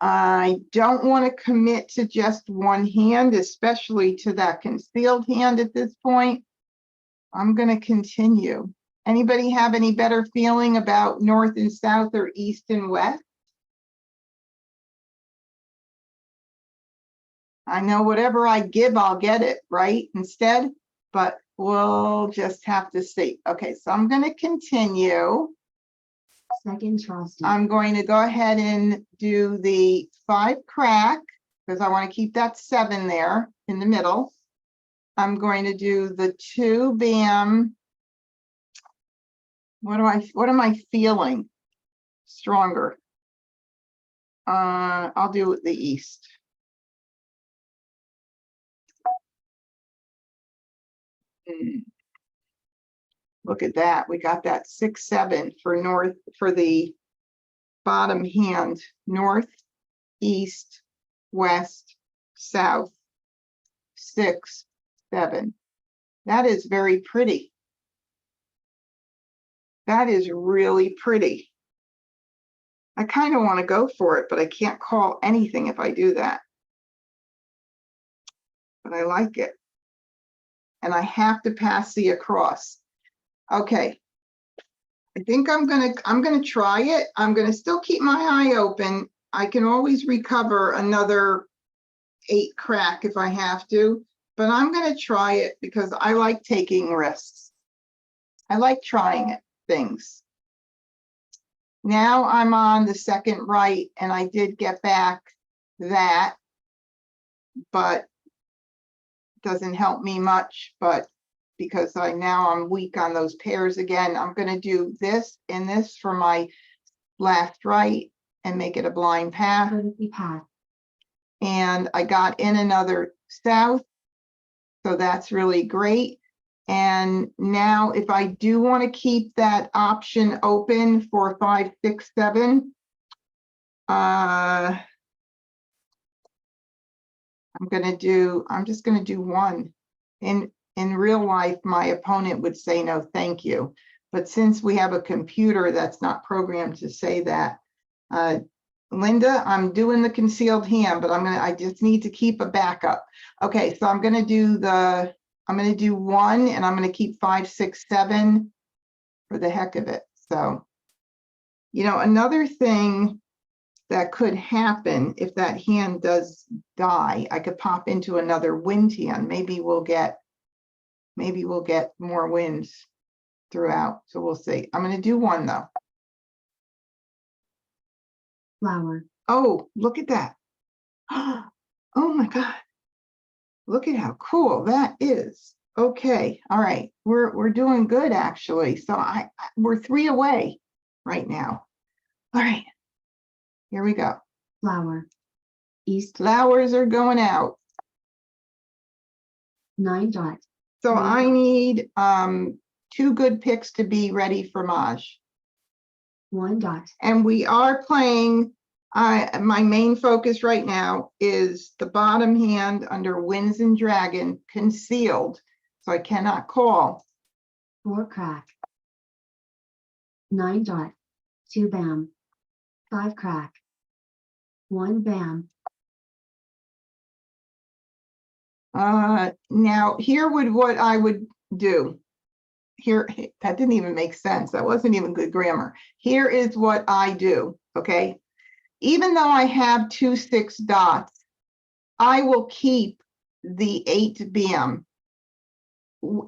I don't want to commit to just one hand, especially to that concealed hand at this point. I'm going to continue. Anybody have any better feeling about north and south or east and west? I know whatever I give, I'll get it, right? Instead, but we'll just have to see. Okay, so I'm going to continue. Second Charleston. I'm going to go ahead and do the 5 crack because I want to keep that 7 there in the middle. I'm going to do the 2 bam. What am I feeling stronger? I'll do the east. Look at that. We got that 6, 7 for north, for the bottom hand. North, east, west, south, 6, 7. That is very pretty. That is really pretty. I kind of want to go for it, but I can't call anything if I do that. But I like it. And I have to pass the across. Okay. I think I'm gonna try it. I'm gonna still keep my eye open. I can always recover another 8 crack if I have to, but I'm gonna try it because I like taking risks. I like trying it, things. Now I'm on the second right, and I did get back that, but it doesn't help me much, but because now I'm weak on those pairs again, I'm going to do this and this for my last right and make it a blind path. And I got in another south, so that's really great. And now if I do want to keep that option open for 5, 6, 7, I'm just going to do 1. In real life, my opponent would say no, thank you. But since we have a computer that's not programmed to say that, Linda, I'm doing the concealed hand, but I just need to keep a backup. Okay, so I'm going to do 1, and I'm going to keep 5, 6, 7 for the heck of it. So, you know, another thing that could happen if that hand does die, I could pop into another wind hand. Maybe we'll get more wins throughout. So we'll see. I'm going to do 1 though. Flower. Oh, look at that. Oh my God. Look at how cool that is. Okay, all right, we're doing good actually. So we're 3 away right now. All right, here we go. Flower. East. Flowers are going out. 9 dot. So 3 I dot. need 2 good picks to be ready for Mah. 1 dot. And we are playing, my main focus right now is the bottom hand under Winds and Dragon concealed. So I cannot call. 4 crack. 9 dot. 2 bam. 5 crack. 1 bam. Now here would what I would do. Here, that didn't even make sense. That wasn't even good grammar. Here is what I do, okay? Even though I have 2 6 dots, I will keep the 8 bam.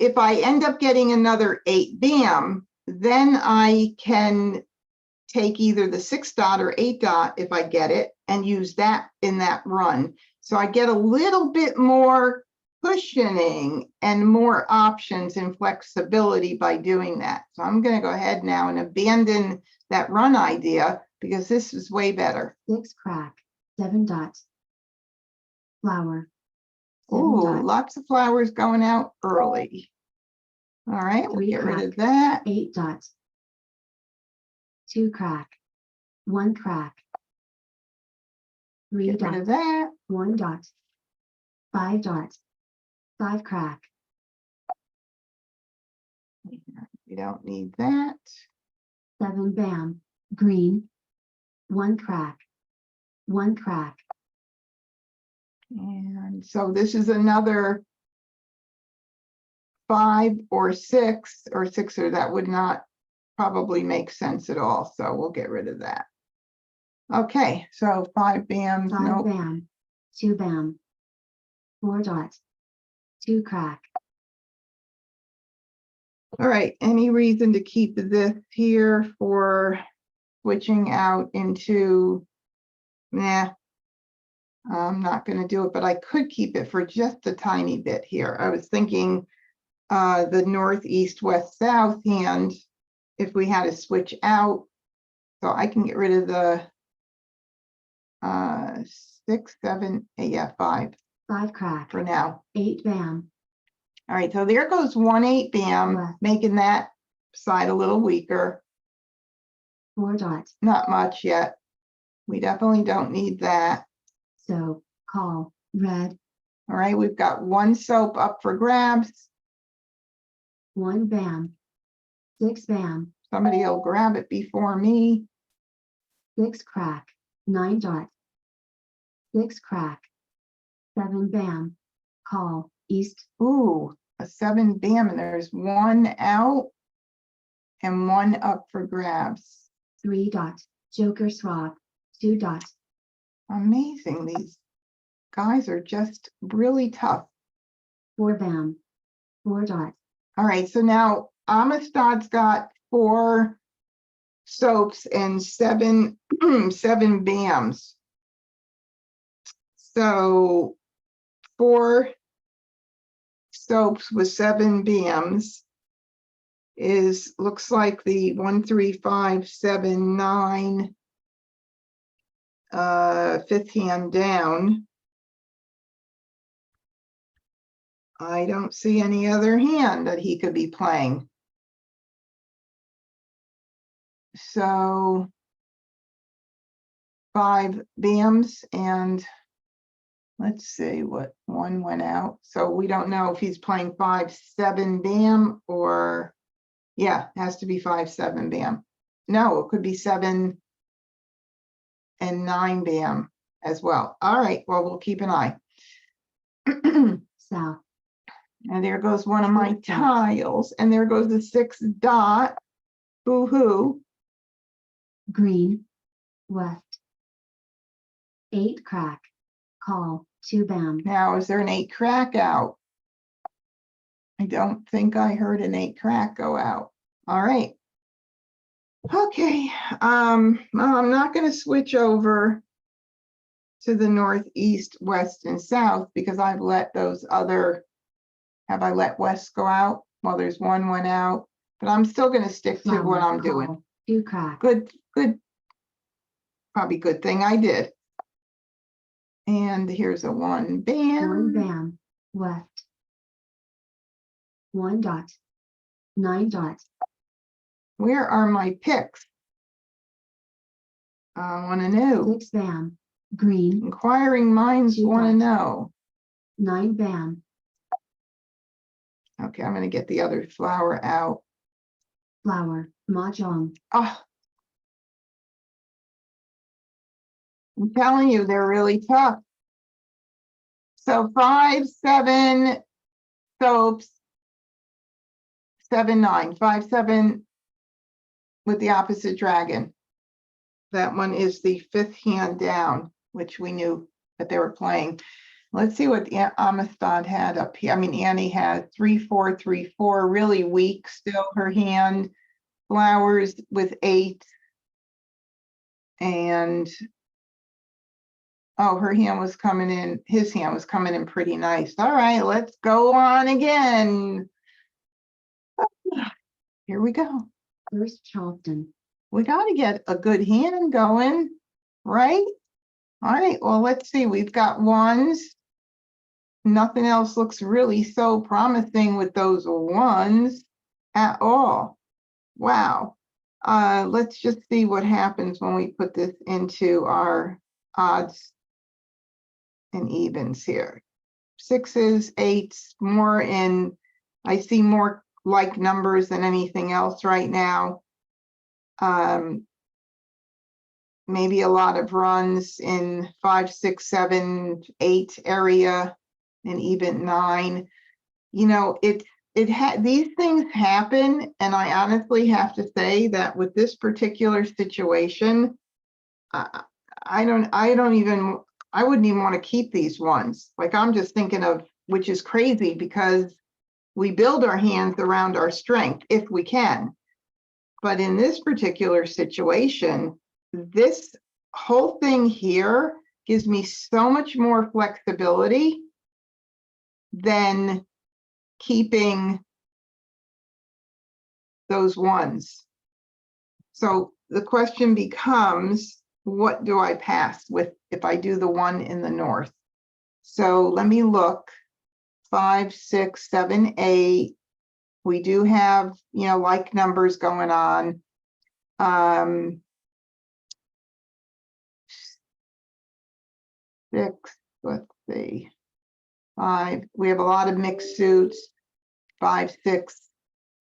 If I end up getting another 8 bam, then I can take either the 6 dot or 8 dot if I get it and use that in that run. So I get a little bit more cushioning and more options and flexibility by doing that. So I'm going to go ahead now and abandon that run idea because this is way better. 6 crack. 7 dot. Flower. 7 Ooh, dot. lots of flowers going out early. All right, we'll 3 get rid of crack. that. 8 dot. 2 crack. 1 crack. 3 Get rid dot. of that. 1 dot. 5 dot. 5 crack. We don't need that. 7 bam. Green. 1 crack. 1 crack. And so this is another 5 or 6 or 6, or that would not probably make sense at all. So we'll get rid of that. Okay, so 5 bams. 5 Nope. bam. 2 bam. 4 dot. 2 crack. All right, any reason to keep this here for switching out into, nah, I'm not going to do it, but I could keep it for just a tiny bit here. I was thinking the north, east, west, south hand, if we had to switch out. So I can get rid of the 6, 7, 8, yeah, 5 5 crack. for now. 8 bam. All right, so there goes 1 8 bam, Left. making that side a little weaker. 4 dot. Not much yet. We definitely don't need that. So call. Red. All right, we've got 1 soap up for grabs. 1 bam. 6 bam. Somebody will grab it before me. 6 crack. 9 dot. 6 crack. 7 bam. Call. East. Ooh, a 7 bam, and there's 1 out and 1 up for grabs. 3 dot. Joker swap. 2 dot. Amazing. These guys are just really tough. 4 bam. 4 dot. All right, so now Amistad's got 4 soaps and 7 7 bams. So 4 soaps with 7 bams is, looks like the 1 3 5 7 9 fifth hand down. I don't see any other hand that he could be playing. So 5 bams, and let's see what 1 went out. So we don't know if he's playing 5 7 bam or, yeah, it has to be 5 7 bam. No, it could be 7 and 9 bam as well. All right, well, we'll keep an eye. South. And there goes one of my tiles, and there goes the 6 dot. Boo-hoo. Green. West. 8 crack. Call. 2 bam. Now, is there an 8 crack out? I don't think I heard an 8 crack go out. All right. Okay. Well, I'm not going to switch over to the north, east, west, and south because I've let those other, have I let west go out? Well, there's one went out, but I'm still going to stick to what I'm doing. Call, 2 crack. Good, probably good thing I did. And here's a 1 bam. 1 bam. West. 1 dot. 9 dot. Where are my picks? I want to know. 6 bam. Green. Inquiring minds 2 want to dots. know. 9 bam. Okay, I'm going to get the other flower out. Flower. Mah Jongg. Oh, I'm telling you, they're really tough. So 5, 7 soaps, 7, 9, 5, 7 with the opposite dragon. That one is the 5th hand down, which we knew that they were playing. Let's see what Amistad had up here. I mean, Annie had 3, 4, 3, 4, really weak still, her hand. Flowers with 8. And, oh, her hand was coming in, his hand was coming in pretty nice. All right, let's go on again. Here we go. First Charleston. We got to get a good hand going, right? All right, well, let's see. We've got 1s. Nothing else looks really so promising with those 1s at all. Wow. Let's just see what happens when we put this into our odds and evens here. 6s, 8s, more in, I see more like numbers than anything else right now. Maybe a lot of runs in 5, 6, 7, 8 area, and even 9. You know, these things happen, and I honestly have to say that with this particular situation, I wouldn't even want to keep these ones. Like, I'm just thinking of, which is crazy because we build our hands around our strength if we can. But in this particular situation, this whole thing here gives me so much more flexibility than keeping those 1s. So the question becomes, what do I pass with if I do the 1 in the north? So let me look. 5, 6, 7, 8. We do have, you know, like numbers going on. 6, let's see. 5. We have a lot of mixed suits. 5, 6.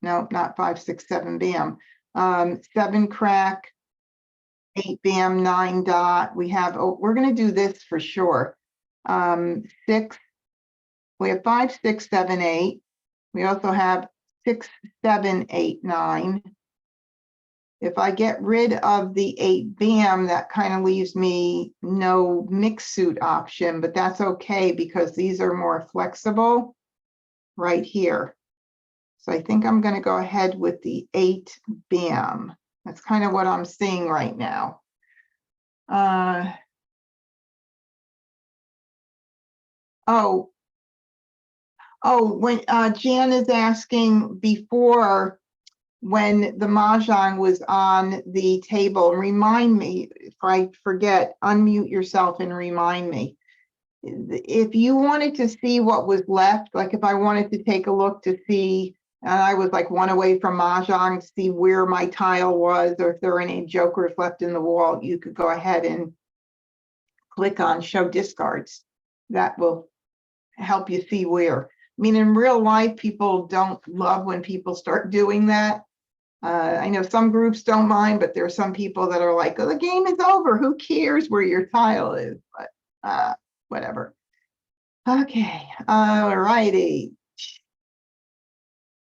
No, not 5, 6, 7 bam. 7 crack. 8 bam, 9 dot. We have, oh, we're going to do this for sure. 6. We have 5, 6, 7, 8. We also have 6, 7, 8, 9. If I get rid of the 8 bam, that kind of leaves me no mixed suit option, but that's okay because these are more flexible right here. So I think I'm going to go ahead with the 8 bam. That's kind of what I'm seeing right now. When Jan is asking before, when the Mah Jongg was on the table, remind me, if I forget, unmute yourself and remind me. If you wanted to see what was left, like if I wanted to take a look to see, and I was like 1 away from Mah Jongg to see where my tile was, or if there were any jokers left in the wall, you could go ahead and click on show discards. That will help you see where. I mean, in real life, people don't love when people start doing that. I know some groups don't mind, but there are some people that are like, oh, the game is over. Who cares where your tile is? But whatever. Okay, all righty.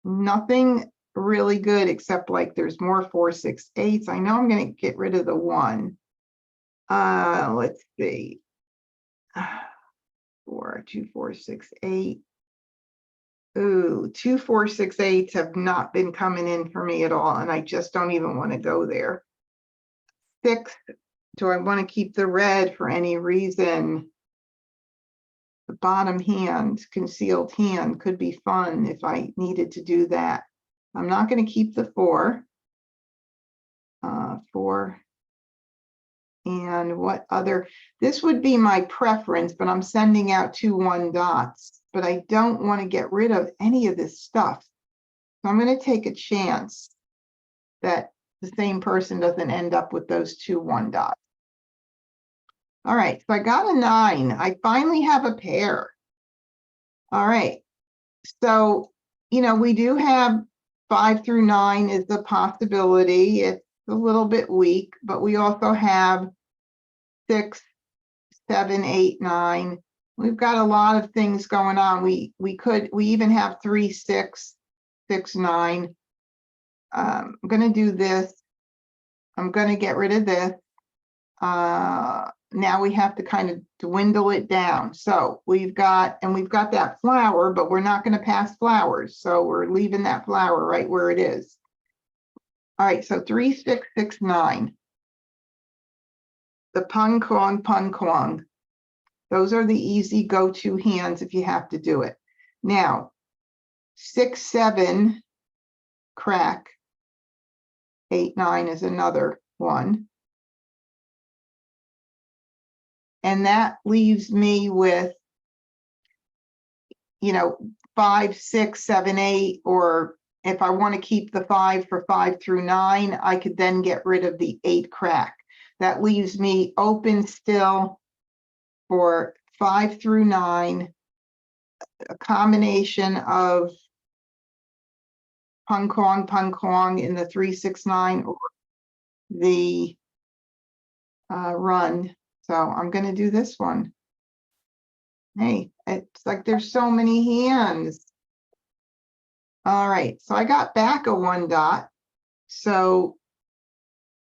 Nothing really good except like there's more 4, 6, 8s. I know I'm going to get rid of the 1. Let's see. 4, 2, 4, 6, 8. Ooh, 2, 4, 6, 8s have not been coming in for me at all, and I just don't even want to go there. 6, Do I want to keep the red for any reason? The bottom hand, concealed hand, could be fun if I needed to do that. I'm not going to keep the 4. 4. And what other? This would be my preference, but I'm sending out 2 1 dots. But I don't want to get rid of any of this stuff. So I'm going to take a chance that the same person doesn't end up with those 2 1 dots. All right, so I got a 9. I finally have a pair. All right, so, we do have 5 through 9 is a possibility. It's a little bit weak, but we also have 6, 7, 8, 9. We've got a lot of things going on. We even have 3, 6, 6, 9. I'm going to do this. I'm going to get rid of this. Now we have to kind of dwindle it down. So we've got that flower, but we're not going to pass flowers. So we're leaving that flower right where it is. All right, so 3, 6, 6, 9. The pun kwang. Those are the easy go-to hands if you have to do it. Now, 6, 7, crack. 8, 9 is another one. And that leaves me with, 5, 6, 7, 8, or if I want to keep the 5 for 5 through 9, I could then get rid of the 8 crack. That leaves me open still for 5 through 9, a combination of pun kwang in the 3, 6, 9, or the run. So I'm going to do this one. Hey, it's like there's so many hands. All right, so I got back a 1 dot. So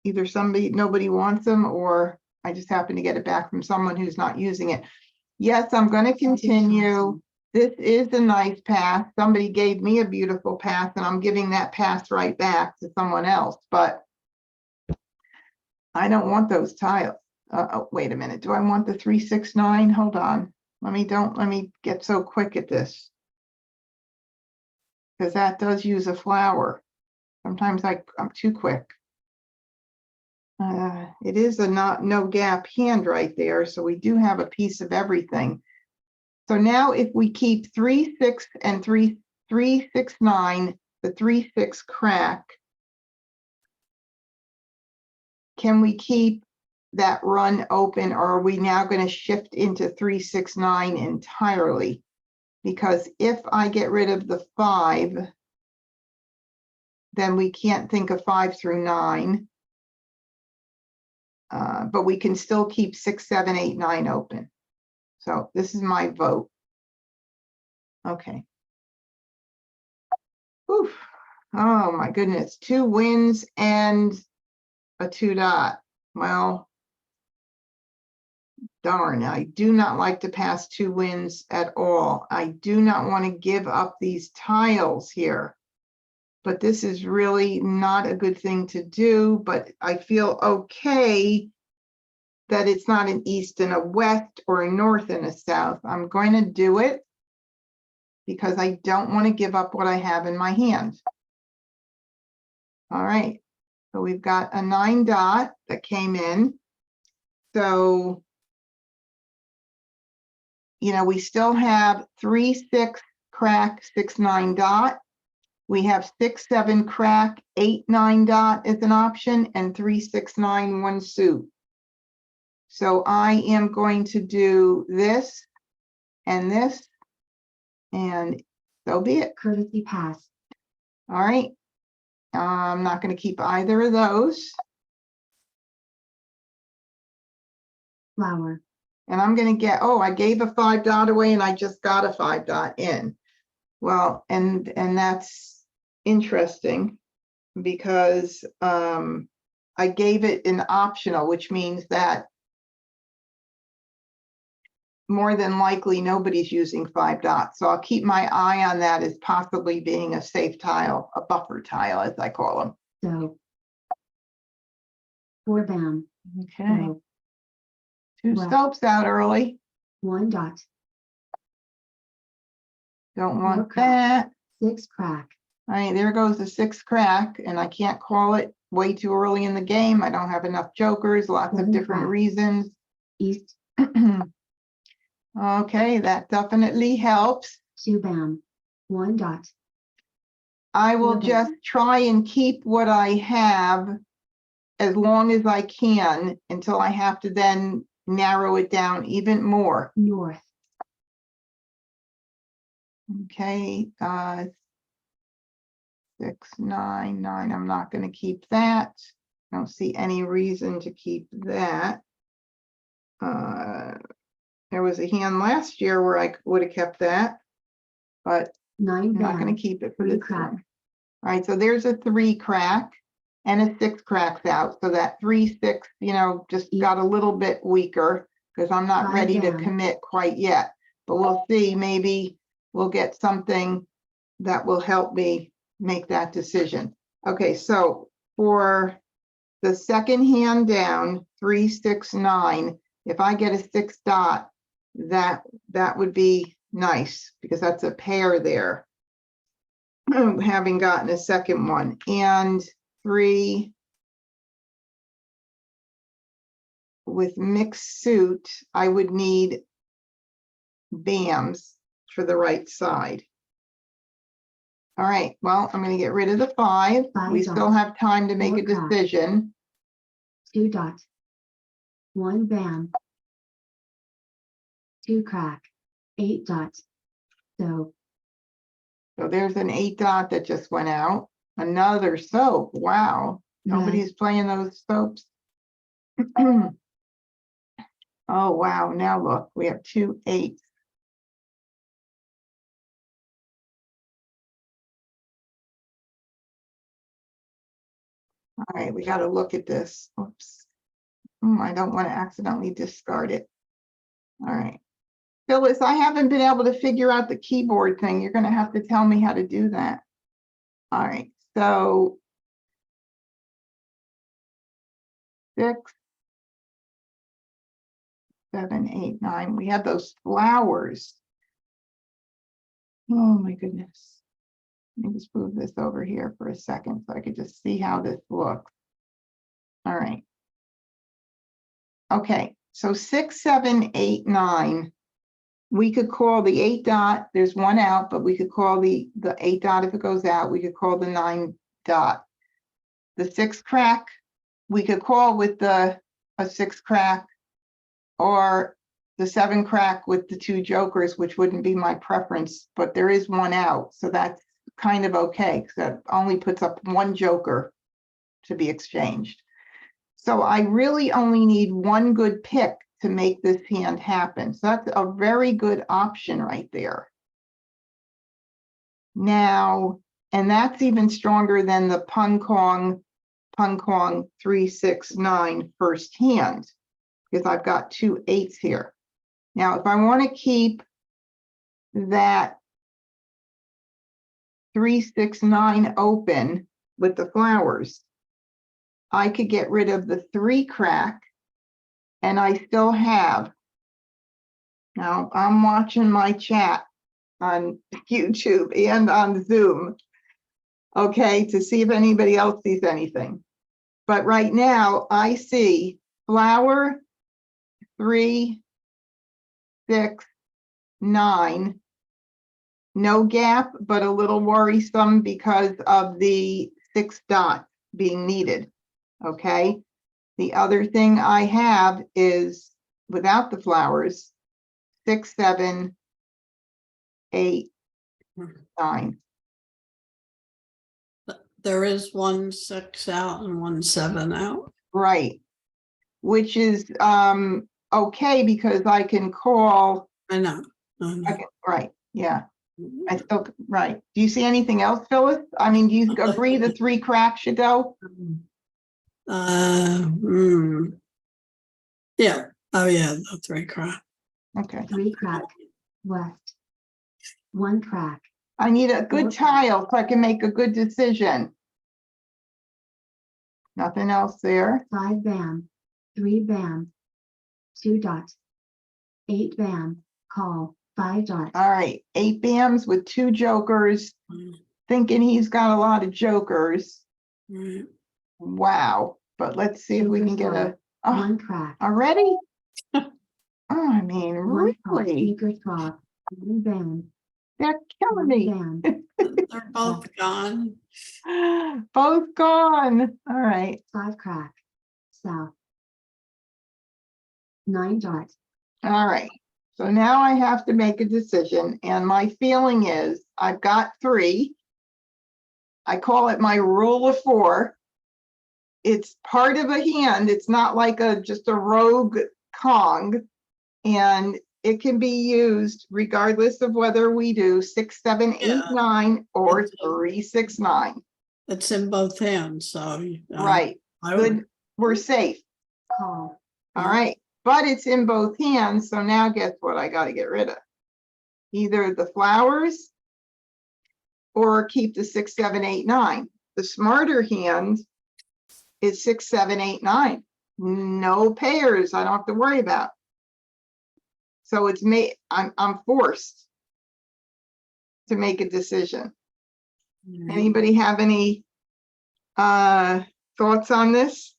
either nobody wants them, or I just happen to get it back from someone who's not using it. Yes, I'm going to continue. This is a nice pass. Somebody gave me a beautiful pass, and I'm giving that pass right back to someone else, but I don't want those tiles. Oh, wait a minute. Do I want the 3, 6, 9? Hold on. Let me get so quick at this, because that does use a flower. Sometimes I'm too quick. It is a no gap hand right there, so we do have a piece of everything. So now if we keep 3, 6, and 3, 6, 9, the 3, 6 crack, can we keep that run open, or are we now going to shift into 3, 6, 9 entirely? Because if I get rid of the 5, then we can't think of 5 through 9. But we can still keep 6, 7, 8, 9 open. So this is my vote. Okay. Oof. Oh my goodness. 2 wins and a 2 dot. Well, darn, I do not like to pass 2 wins at all. I do not want to give up these tiles here. But this is really not a good thing to do, but I feel okay that it's not an east and a west or a north and a south. I'm going to do it because I don't want to give up what I have in my hand. All right, so we've got a 9 dot that came in. So, we still have 3, 6, crack, 6, 9 dot. We have 6, 7, crack, 8, 9 dot is an option, and 3, 6, 9, 1 suit. So I am going to do this, and so be it. Courtesy pass. All right. I'm not going to keep either of those. Flower. And I'm going to get, I gave a 5 dot away and I just got a 5 dot in. Well, and that's interesting because I gave it an optional, which means that more than likely nobody's using 5 dots. So I'll keep my eye on that as possibly being a safe tile, a buffer tile, as I call them. So 4 bam. Okay, So, 2 left. stops out early. 1 dot. Don't 4 want crack. that. 6 crack. All right, there goes the 6th crack, and I can't call it way too early in the game. I don't have enough jokers, lots of 7 different crack. reasons. East. Okay, that definitely helps. 2 bam. 1 dot. I will Okay. just try and keep what I have as long as I can until I have to then narrow it down even more. North. Okay, 6, 9, 9. I'm not going to keep that. I don't see any reason to keep that. There was a hand last year where I would have kept that, but 9 I'm not going bam. to keep it for 3 this crack. one. All right, so there's a 3 crack and a 6 cracks out. So that 3, 6, just got a little bit weaker because I'm not 5 ready to bam. commit quite yet. But we'll see, maybe we'll get something that will help me make that decision. Okay, so for the second hand down, 3, 6, 9, if I get a 6 dot, that would be nice because that's a pair there. Having gotten a second one, and 3 with mixed suit, I would need BAMs for the right side. All right, well, I'm going to get rid of the 5. 5 We dots. still have time to make 4 a crack. decision. 2 dot. 1 bam. 2 crack. 8 dots. So, So there's an 8 dot that just went out. Another soap. Wow. red. Nobody's playing those soaps. Oh, wow. Now look, we have 2 8s. All right, we got to look at this. Oops. I don't want to accidentally discard it. All right. Phyllis, I haven't been able to figure out the keyboard thing. You're going to have to tell me how to do that. All right. So 6, 7, 8, 9. We have those flowers. Oh my goodness. Let me just move this over here for a second so I could just see how this looks. All right. Okay, so 6, 7, 8, 9. We could call the 8 dot, there's one out, but we could call the 8 dot if it goes out. We could call the 9 dot. The 6 crack, we could call with a 6 crack, or the 7 crack with the 2 jokers, which wouldn't be my preference, but there is one out. So that's kind of okay, because that only puts up 1 joker to be exchanged. So I really only need 1 good pick to make this hand happen. So that's a very good option right there. Now, and that's even stronger than the Pun Kong 3, 6, 9 first hand, because I've got 2 8s here. Now, if I want to keep that 3, 6, 9 open with the flowers, I could get rid of the 3 crack, and I still have. Now, I'm watching my chat on YouTube and on Zoom, okay, to see if anybody else sees anything. But right now, I see flower 3, 6, 9, no gap, but a little worrisome because of the 6 dot being needed, okay? The other thing I have is without the flowers, 6, 7, 8, 9. There is 1 6 out and 1 7 out. Right. Which is okay because I can call. I know. Okay, right. Yeah. I still, right. Do you see anything else, Phyllis? I mean, do you agree the 3 cracks should go? Yeah. Oh yeah, the 3 crack. Okay. 3 crack. West. 1 crack. I need a good tile so I can make a good decision. Nothing else there. 5 bam. 3 bam. 2 dot. 8 bam, call, 5 dot. All right, 8 bams with 2 jokers, Mm, thinking he's got a lot of jokers. right. Wow, but let's see if we can get a, oh, 1 crack. already? Oh, I mean, 1 call, really? joker swap. 1 bam. They're killing 1 me. bam. They're both gone. Both gone. All right, 5 crack. South. 9 dot. all right. So now I have to make a decision, and my feeling is I've got 3. I call it my rule of 4. It's part of a hand. It's not like just a rogue Kong. And it can be used regardless of whether we do 6, 7, 8, Yeah. 9, or It's- 3, 6, 9. It's in both hands, so. Right, I would, good, we're safe. Call. All Yeah. right, but it's in both hands, so now guess what I gotta get rid of? Either the flowers or keep the 6, 7, 8, 9. The smarter hand is 6, 7, 8, 9. No pairs, I don't have to worry about. So it's I'm forced to make a decision. Mhm. Anybody have any thoughts on this?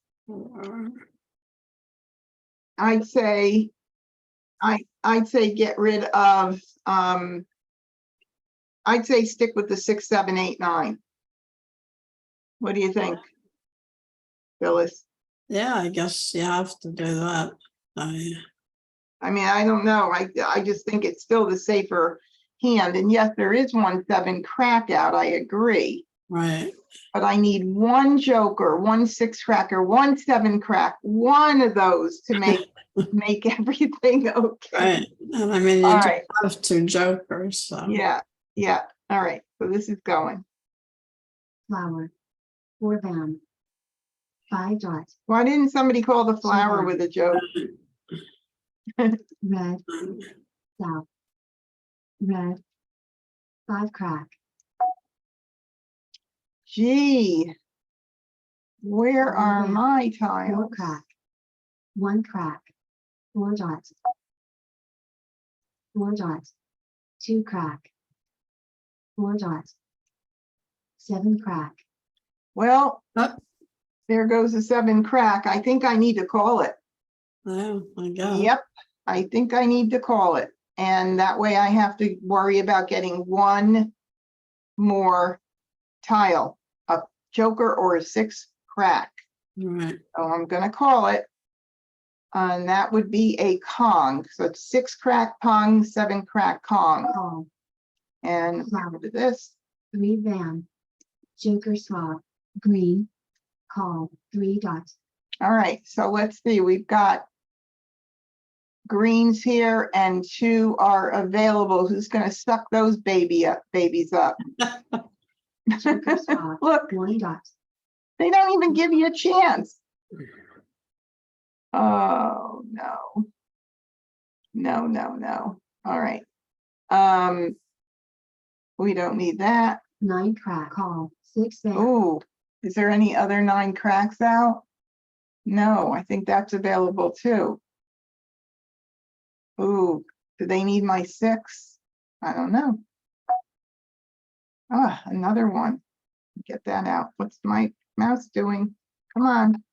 I'd say get rid of I'd say stick with the 6, 7, 8, 9. What do you think, Phyllis? Yeah, I guess you have to do that. I mean, I don't know. I just think it's still the safer hand. And yes, there is 1 7 crack out. I agree. Right, But I need 1 joker, 1 6 cracker, 1 7 crack, one of those to make everything okay. right. And I mean, you All just right. have 2 jokers, so. Yeah. All right. So this is going. Flower. 4 bam. 5 dot. Why didn't somebody call the flower with a joke? Red. South. Red. 5 crack. Gee. Where are Yeah. my 4 tiles? crack. 1 crack. 4 dot. 4 dot. 2 crack. 4 dot. 7 crack. Well, Oh. there goes a 7 crack. I think I need to call it. Yeah, I guess. Yep, I think I need to call it. And that way I have to worry about getting 1 more tile, a joker or a 6 crack. Right, So I'm gonna call it. And that would be a Kong. So it's 6 crack Pong, 7 crack Kong. Call. And look at this. 3 bam. Joker swap. Green. Call. 3 dot. All right, so let's see, we've got greens here and 2 are available. Who's gonna suck those babies up? Joker swap. Look, 1 dot. they don't even give you a chance. Oh, no. No. All right. We don't need that. 9 crack. Call. 6 bam. Ooh, is there any other 9 cracks out? No, I think that's available too. Ooh, do they need my 6? I don't know. Ah, another one. Get that out. What's my mouse doing? Come on.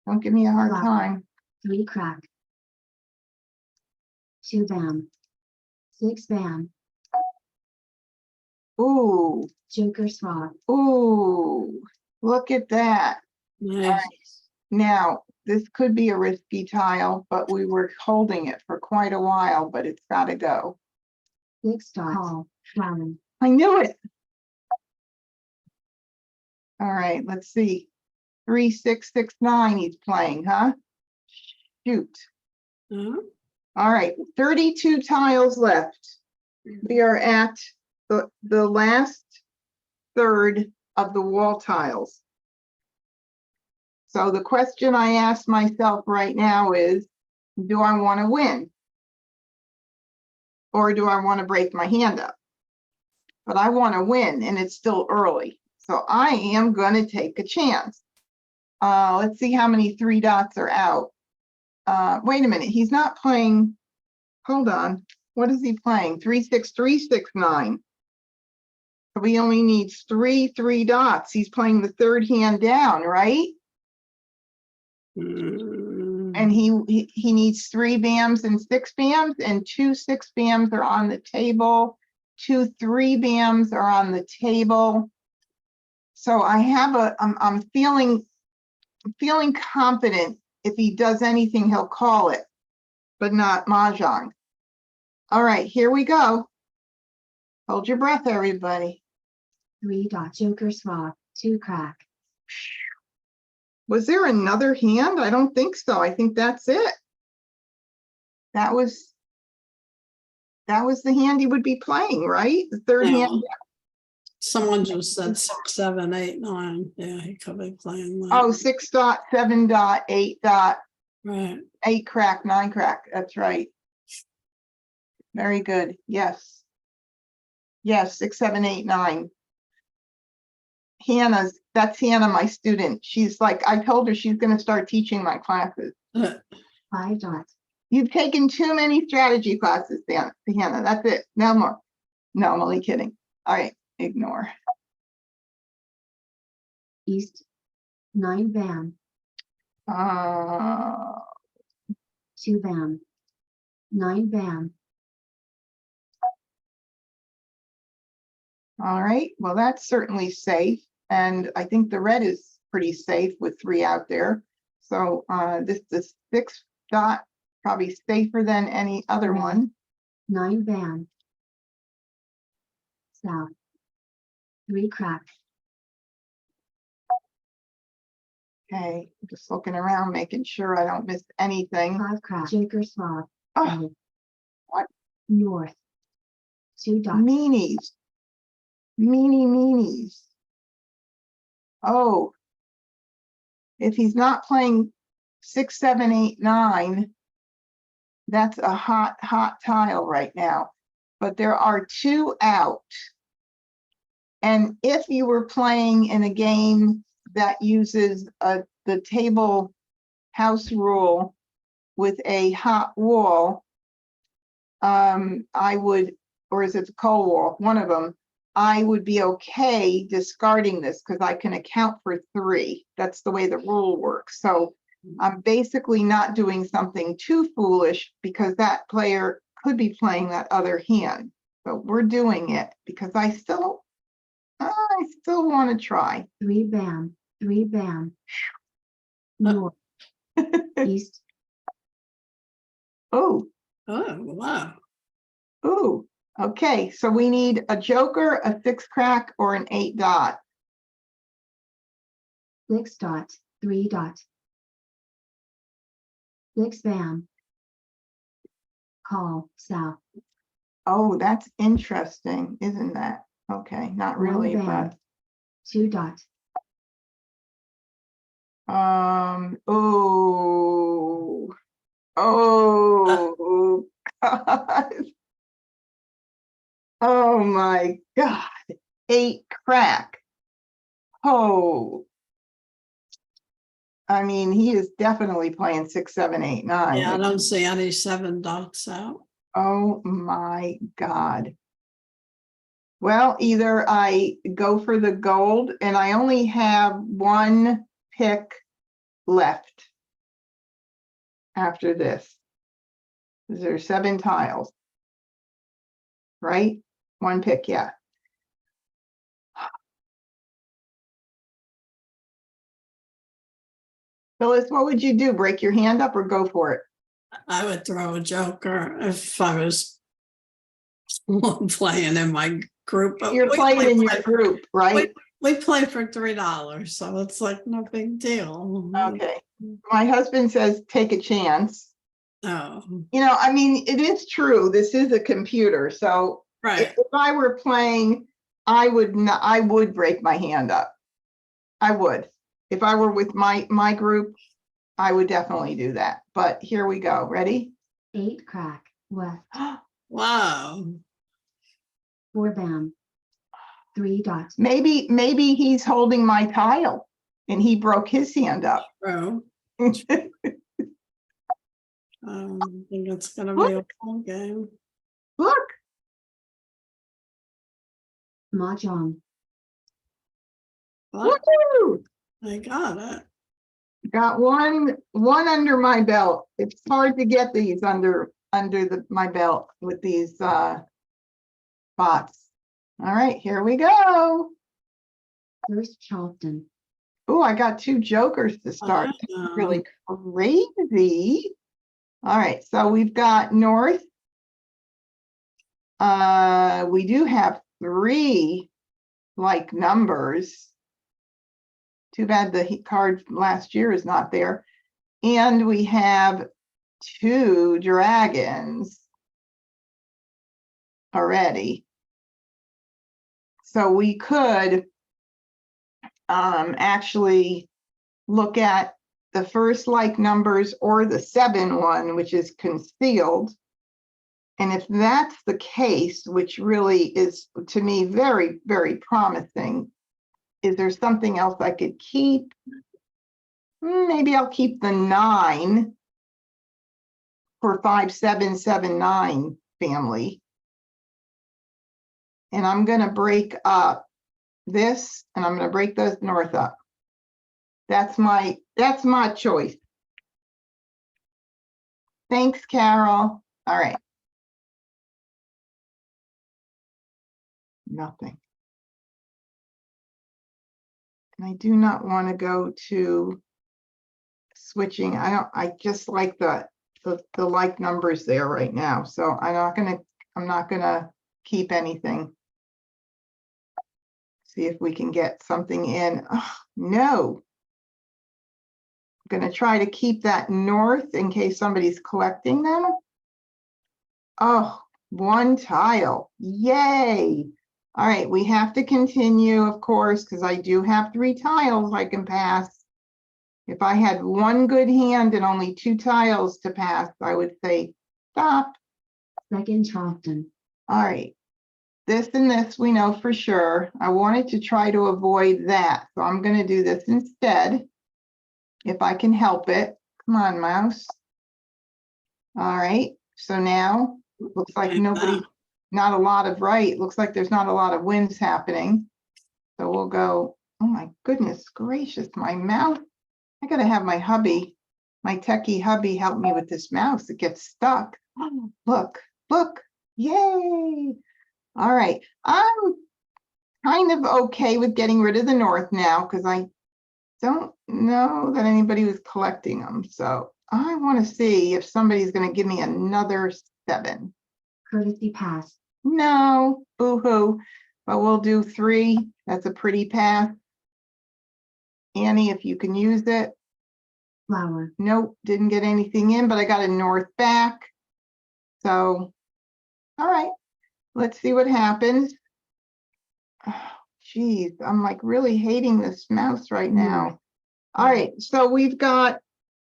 Don't give me a hard Wow. time. 3 crack. 2 bam. 6 bam. Ooh, Joker swap. ooh, look at that. nice. Now, this could be a risky tile, but we were holding it for quite a while, but it's gotta go. 6 dot. Call. Flower. I knew it. All right, let's see. 3, 6, 6, 9 he's playing, huh? Shoot. Uh, All right, 32 tiles left. We are at the last third of the wall tiles. So the question I ask myself right now is, do I want to win? Or do I want to break my hand up? But I want to win and it's still early. So I am going to take a chance. Let's see how many 3 dots are out. Wait a minute, he's not playing. Hold on. What is he playing? 3, 6, 3, 6, 9. So we only need 3 dots. He's playing the third hand down, right? And he needs 3 bams and 6 bams, and 2 6 bams are on the table. 2 3 bams are on the table. So I have I'm feeling confident if he does anything, he'll call it, but not Mah Jongg. All right, here we go. Hold your breath, everybody. 3 dot joker swap, 2 crack. Was there another hand? I don't think so. I think that's it. That was the hand he would be playing, right? The third Yeah. hand. Someone just said 6, 7, 8, 9. Yeah, he could be playing that. Oh, 6 dot, 7 dot, 8 dot, Right. 8 crack, 9 crack. That's right. Very good. Yes. Yes, 6, 7, 8, 9. That's Hannah, my student. She's like, I told her she's going to start teaching my classes. 5 dots. You've taken too many strategy classes, Hannah. That's it. No more. No, I'm only kidding. All right, ignore. East. 9 bam, 2 bam. 9 bam. All right, well, that's certainly safe. And I think the red is pretty safe with 3 out there. So this 6 dot, probably safer than any other one. 9 bam. South. 3 crack. Okay, just looking around, making sure I don't miss anything. 5 crack. Joker swap. Oh, what? North. 2 dots. Meanies. Meanies. Oh, if he's not playing 6, 7, 8, 9, that's a hot tile right now. But there are 2 out. And if you were playing in a game that uses the table house rule with a hot wall, I would, or is it the cold wall? One of them. I would be okay discarding this because I can account for 3. That's the way the rule works. So I'm basically not doing something too foolish because that player could be playing that other hand. But we're doing it because I still want to try. 3 bam. 3 bam. North. East. Oh, Oh, wow. ooh. Okay, so we need a joker, a 6 crack, or an 8 dot. 6 dot. 3 dot. 6 bam. Call. South. Oh, that's interesting, isn't that? Okay, not 1 really, bam. 2 dot. but oh, God. Oh my God, 8 crack. Oh, I mean, he is definitely playing 6, 7, 8, 9. Yeah, I don't see any 7 dots out. Oh my God. Well, either I go for the gold and I only have 1 pick left after this. There's 7 tiles, right? 1 pick, yeah. Phyllis, what would you do? Break your hand up or go for it? I would throw a joker if I was playing in my group. But You're we playing only in play- your group, right? We play for $3, so it's like no big deal. Okay. My husband says take a chance. Oh, You know, I mean, it is true. This is a computer. So right. if I were playing, I would break my hand up. I would. If I were with my group, I would definitely do that. But here we go. Ready? 8 crack. West. Wow. 4 bam. 3 dot. Maybe he's holding my tile. and he broke his hand up. Bro. I think it's gonna be a full game. Look, Mah Jongg. But woo! I got it. Got one under my belt. It's hard to get these under my belt with these spots. All right, here we go. First Charleston. Oh, I got 2 jokers to start. Really crazy. All right, so we've got North. We do have 3 like numbers. Too bad the card last year is not there. And we have 2 dragons already. So we could actually look at the first like numbers or the 7 one, which is concealed. And if that's the case, which really is to me very, very promising, is there something else I could keep? Maybe I'll keep the 9 for 5779 family. And I'm going to break up this, and I'm going to break those north up. That's my choice. Thanks, Carol. All right. Nothing. And I do not want to go to switching. I just like the like numbers there right now. So I'm not gonna keep anything. See if we can get something in. Oh, no. I'm gonna try to keep that north in case somebody's collecting them. Oh, 1 tile. Yay. All right, we have to continue, of course, because I do have 3 tiles I can pass. If I had 1 good hand and only 2 tiles to pass, I would say stop. Second Charleston. All right. This and this we know for sure. I wanted to try to avoid that. So I'm going to do this instead, if I can help it. Come on, mouse. All right. So now looks like nobody, not a lot of right. Looks like there's not a lot of wins happening. So we'll go, oh my goodness gracious, my mouse. I got to have my hubby, my techie hubby help me with this mouse. It gets stuck. Oh, look, look. Yay. All right. I'm kind of okay with getting rid of the north now because I don't know that anybody was collecting them. So I want to see if somebody's going to give me another 7. Courtesy pass. No, boo-hoo. But we'll do 3. That's a pretty pass. Annie, if you can use it. Flower. Nope, didn't get anything in, but I got a north back. So, all right, let's see what happens. Oh, geez, I'm like really hating this mouse right now. All right, so we've got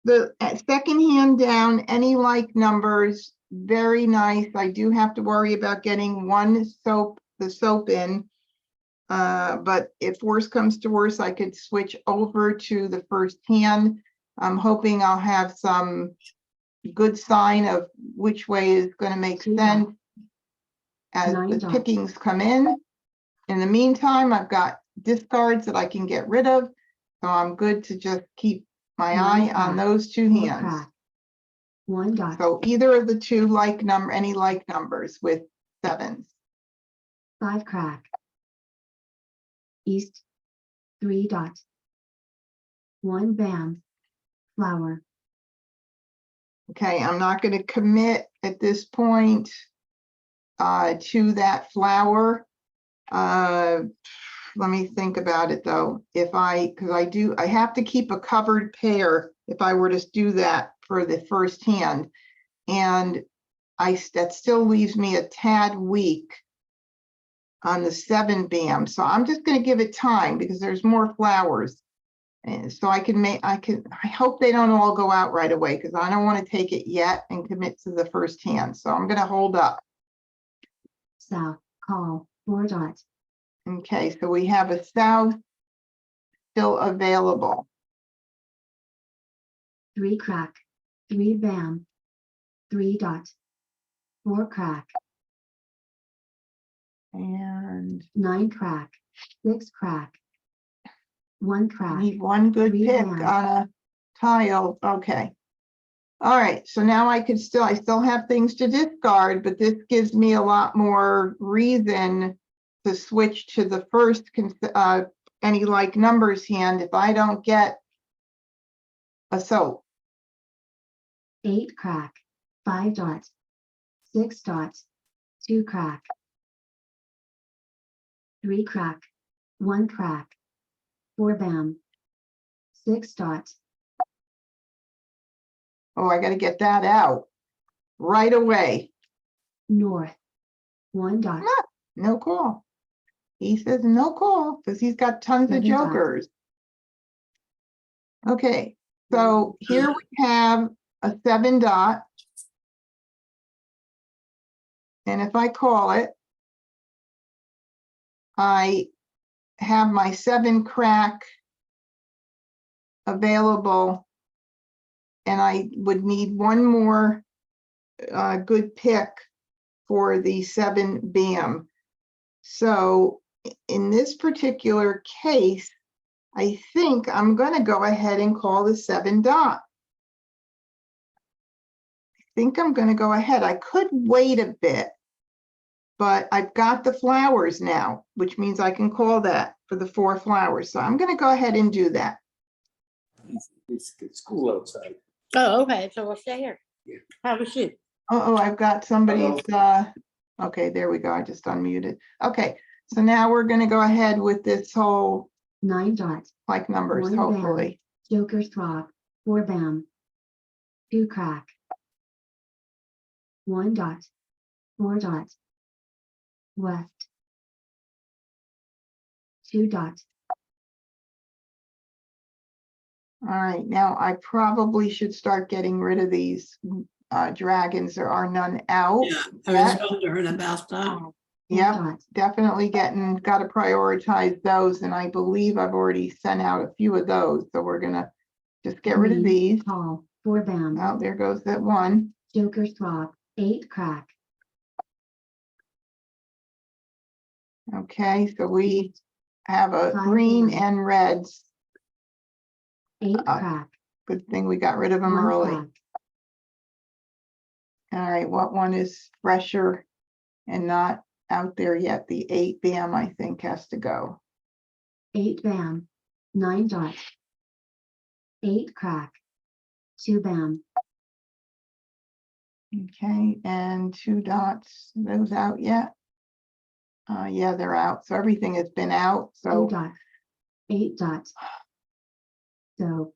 the second hand down, any like numbers, very nice. I do have to worry about getting the soap in. But if worse comes to worse, I could switch over to the first hand. I'm hoping I'll have some good sign of which way is going to make sense as the pickings come in. In the meantime, I've got discards that I can get rid of. So I'm good to just keep my eye on those 2 hands. 1 dot. So either of the 2 any like numbers with 7s. 5 crack. East. 3 dot. 1 bam. Flower. Okay, I'm not going to commit at this point to that flower. Let me think about it though. Because I have to keep a covered pair if I were to do that for the first hand. And that still leaves me a tad weak on the 7 bam. So I'm just going to give it time because there's more flowers. And so I hope they don't all go out right away because I don't want to take it yet and commit to the first hand. So I'm going to hold up. South. Call. 4 dot. Okay, so we have a south still available. 3 crack, 3 bam, 3 dot, 4 crack, And 9 crack, 6 crack, 1 I crack, need one good 3 pick bam. on a tile. Okay. All right, so now I still have things to discard, but this gives me a lot more reason to switch to the first, any like numbers hand if I don't get a soap. 8 crack, 5 dot, 6 dot, 2 crack, 3 crack, 1 crack, 4 bam, 6 dot, Oh, I gotta get that out right away. north, 1 dot, No call. He says no call because he's got tons of 7 dot, jokers. Okay, so here we have a 7 dot. And if I call it, I have my 7 crack available. And I would need one more good pick for the 7 bam. So in this particular case, I think I'm going to go ahead and call the 7 dot. I think I'm going to go ahead. I could wait a bit, but I've got the flowers now, which means I can call that for the 4 flowers. So I'm going to go ahead and do that. It's cool outside. Oh, okay, so we'll stay here. Yeah. Have a seat. Oh, I've got somebody's, okay, there we go. I just unmuted. Okay, so now we're going to go ahead with this whole 9 dot, like numbers, 1 bam, hopefully. joker throb, 4 bam, 2 crack, 1 dot, 4 dot, west, 2 dot, All right, now I probably should start getting rid of these dragons. There are none out. Yeah, I was wondering about that. 4 Yep, dot, definitely got to prioritize those. And I believe I've already sent out a few of those. So we're gonna just get rid of green, these. tall, 4 bam, Oh, there goes that one. joker throb, 8 crack, Okay, so we have a 5 green bam, and reds. 8 Uh, crack, Good thing we got rid of them 1 early. crack, All right, what one is fresher and not out there yet? The 8 bam, I think, has to go. 8 bam, 9 dot, 8 crack, 2 bam, Okay, and 2 dots, those out yet? Yeah, they're out. So everything has been out. 2 So dot, 8 dot. So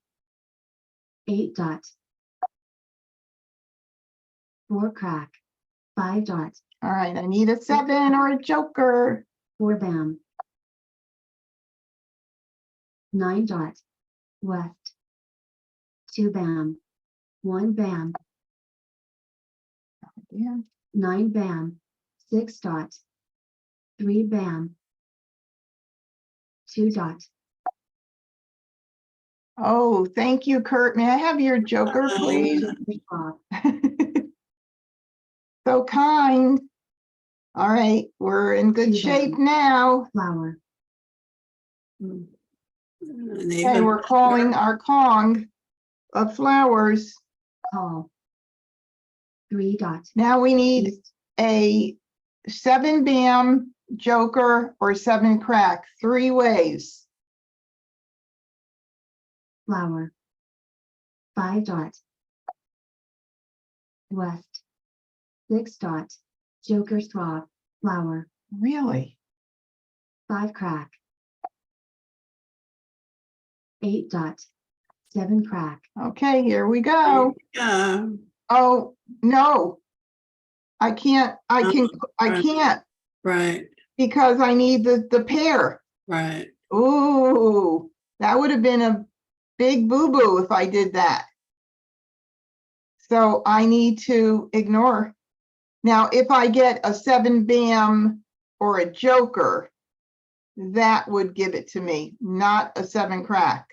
8 dot, 4 crack, 5 dot, all right, I need a 7 or a joker. 4 bam, 9 dot, west, 2 bam, 1 bam, Yeah. 9 bam, 6 dot, 3 bam, 2 dot, Oh, thank you, Kurt. May I have your joker, please? joker throb, So kind. All right, we're in good 2 shape bam, now. flower, And Okay, even- we're calling our Kong of flowers. call, 3 dot, Now we need east, a 7 bam, joker, or 7 crack, 3 ways. flower, 5 dot, west, 6 dot, joker throb, flower, Really? 5 crack, 8 dot, 7 crack, Okay, here we go. Yeah, Oh, no. I can't, I can't right, because I need the pair. right. Ooh, that would have been a big boo-boo if I did that. So I need to ignore. Now, if I get a 7 bam or a joker, that would give it to me, not a 7 crack.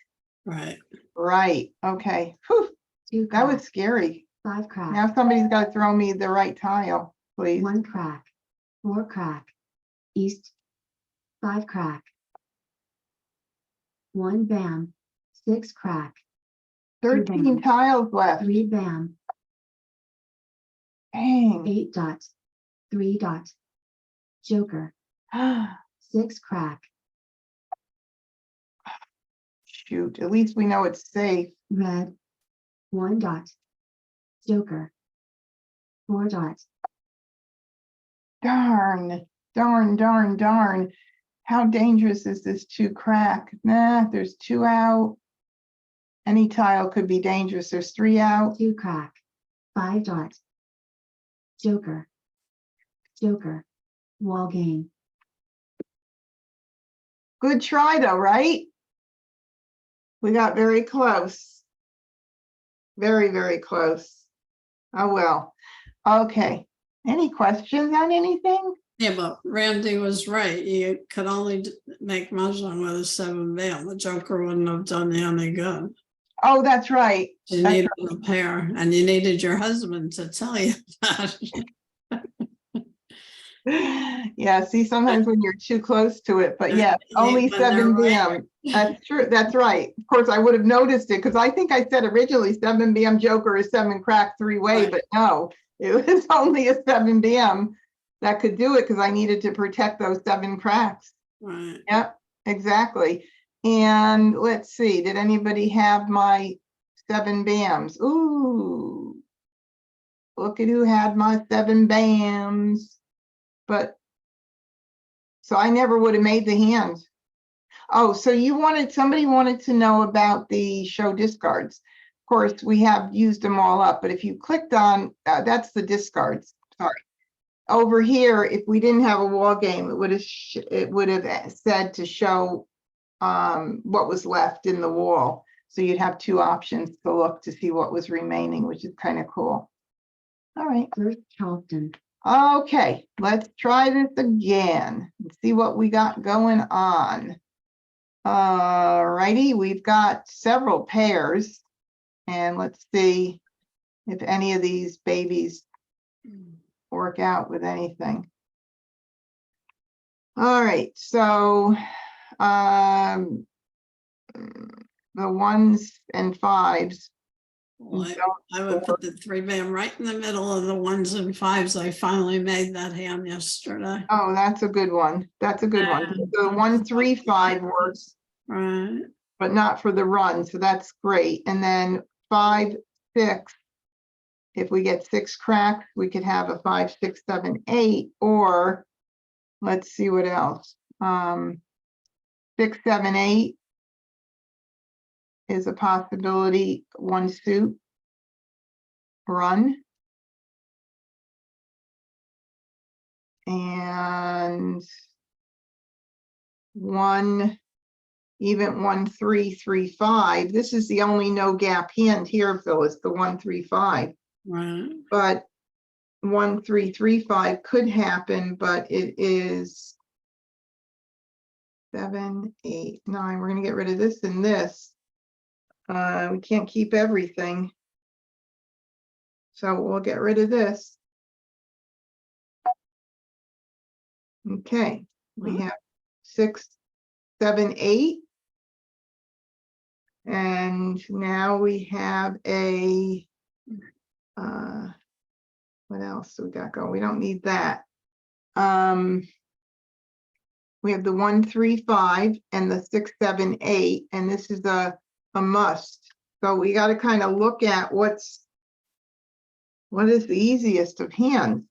Right. Right, okay. Whew, 2 that crack, was scary. 5 crack, Now somebody's got to throw me the right tile, please. 1 crack, 4 crack, east, 5 crack, 1 bam, 6 crack, 13 bam. tiles left. 3 bam, Dang. 8 dot, 3 dot, joker, 6 crack, Shoot, at least we know it's safe. red, 1 dot, joker, 4 dot, Darn, darn, darn, darn. How dangerous is this 2 crack? Nah, there's 2 out. Any tile could be dangerous. There's 3 out. 2 crack, 5 dot, joker, joker, wall game, Good try though, right? We got very close. Very, very close. Oh, well. Okay. Any questions on anything? Yeah, but Randy was right. You could only make Mah Jongg with a 7 bam. The joker wouldn't have done you any good. Oh, that's right. You That's needed a pair, and you needed your husband to tell you that. Yeah, see, sometimes when you're too close to it, but yeah, Yeah, only when they're 7 right. BM. That's true. That's right. Of course, I would have noticed it because I think I said originally 7 BM joker is 7 crack 3-way, Right. but no, it was only a 7 BM that could do it because I needed to protect those 7 cracks. Right. Yep, exactly. And let's see, did anybody have my 7 BAMs? Ooh, look at who had my 7 BAMs. But, so I never would have made the hand. Oh, so somebody wanted to know about the show discards. Of course, we have used them all up, but if you clicked on, that's the discards, sorry. Over here, if we didn't have a wall game, it would have said to show what was left in the wall. So you'd have 2 options to look to see what was remaining, which is kind of cool. All right. first Charleston, Okay, let's try this again and see what we got going on. Righty, we've got several pairs, and let's see if any of these babies work out with anything. All right, so the 1s and 5s. Well, I would put the 3 bam right in the middle of the 1s and 5s. I finally made that hand yesterday. Oh, that's a good one. That's a good one. And The 1, 3, 5 works, Right. but not for the run, so that's great. And then 5, 6. If we get 6 cracks, we could have a 5, 6, 7, 8, or let's see what else. 6, 7, 8 is a possibility. 1 suit run. And 1, even 1, 3, 3, 5. This is the only no gap hand here, Phyllis, the 1, 3, 5. Right. But 1, 3, 3, 5 could happen, but it is 7, 8, 9. We're gonna get rid of this and this. We can't keep everything. So we'll get rid of this. Okay, we have 6, 7, 8. And now we have a, what else do we got going? We don't need that. We have the 1, 3, 5 and the 6, 7, 8, and this is a must. So we got to kind of look at what is the easiest of hands.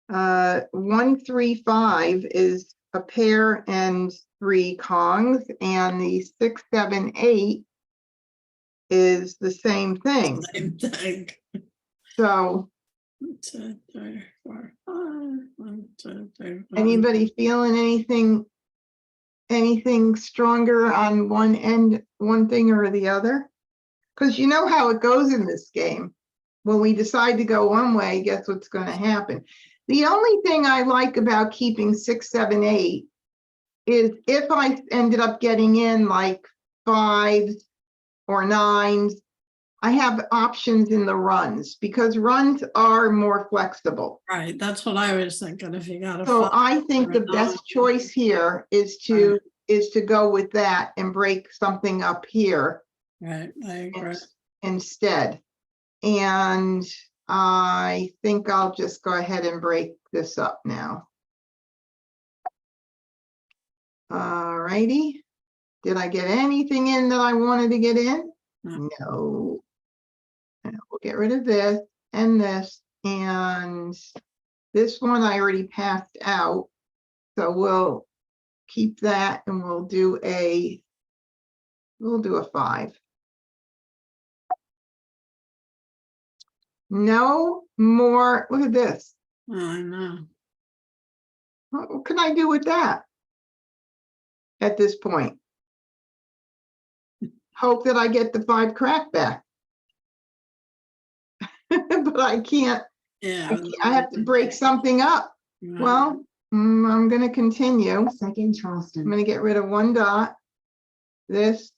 1, 3, 5 is a pair and 3 Kongs, and the 6, 7, 8 is the same thing. Same thing. So 1, 2, 3, 4, 5. 1, 2, 3, 4. anybody feeling anything stronger on one end, one thing or the other? Because you know how it goes in this game. When we decide to go one way, guess what's going to happen? The only thing I like about keeping 6, 7, 8 is if I ended up getting in like 5s or 9s, I have options in the runs because runs are more flexible. Right, that's what I was thinking, if you got a So 5 I think or the a best 9. choice here is to go with that and break something up here Right, I agree. instead. And I think I'll just go ahead and break this up now. All righty. Did I get anything in that I wanted to get in? No. No. And we'll get rid of this and this. And this one I already passed out. So we'll keep that and we'll do a 5. No more. Look at this. I know. What can I do with that at this point? Hope that I get the 5 crack back. But I can't. Yeah. I have to break something up. Right. Well, I'm going to continue. Second I'm Charleston. going to get rid of 1 dot, this,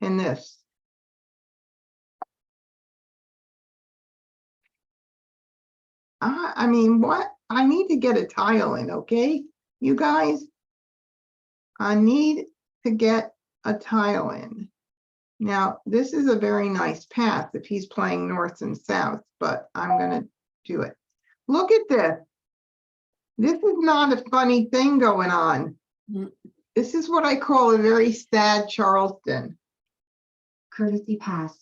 and this. I mean, what? I need to get a tile in, okay? You guys, I need to get a tile in. Now, this is a very nice path if he's playing north and south, but I'm going to do it. Look at this. This is not a funny thing going on. Mm. This is what I call a very sad Charleston. Courtesy pass.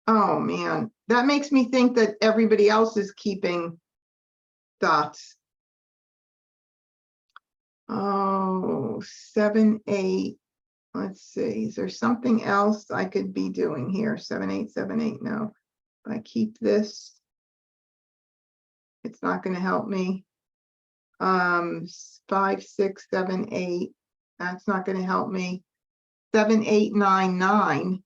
Oh, man. That makes me think that everybody else is keeping dots. Oh, 7, 8. Let's see. Is there something else I could be doing here? 7, 8, 7, 8. No. If I keep this, it's not going to help me. 5, 6, 7, 8. That's not going to help me. 7, 8, 9, 9.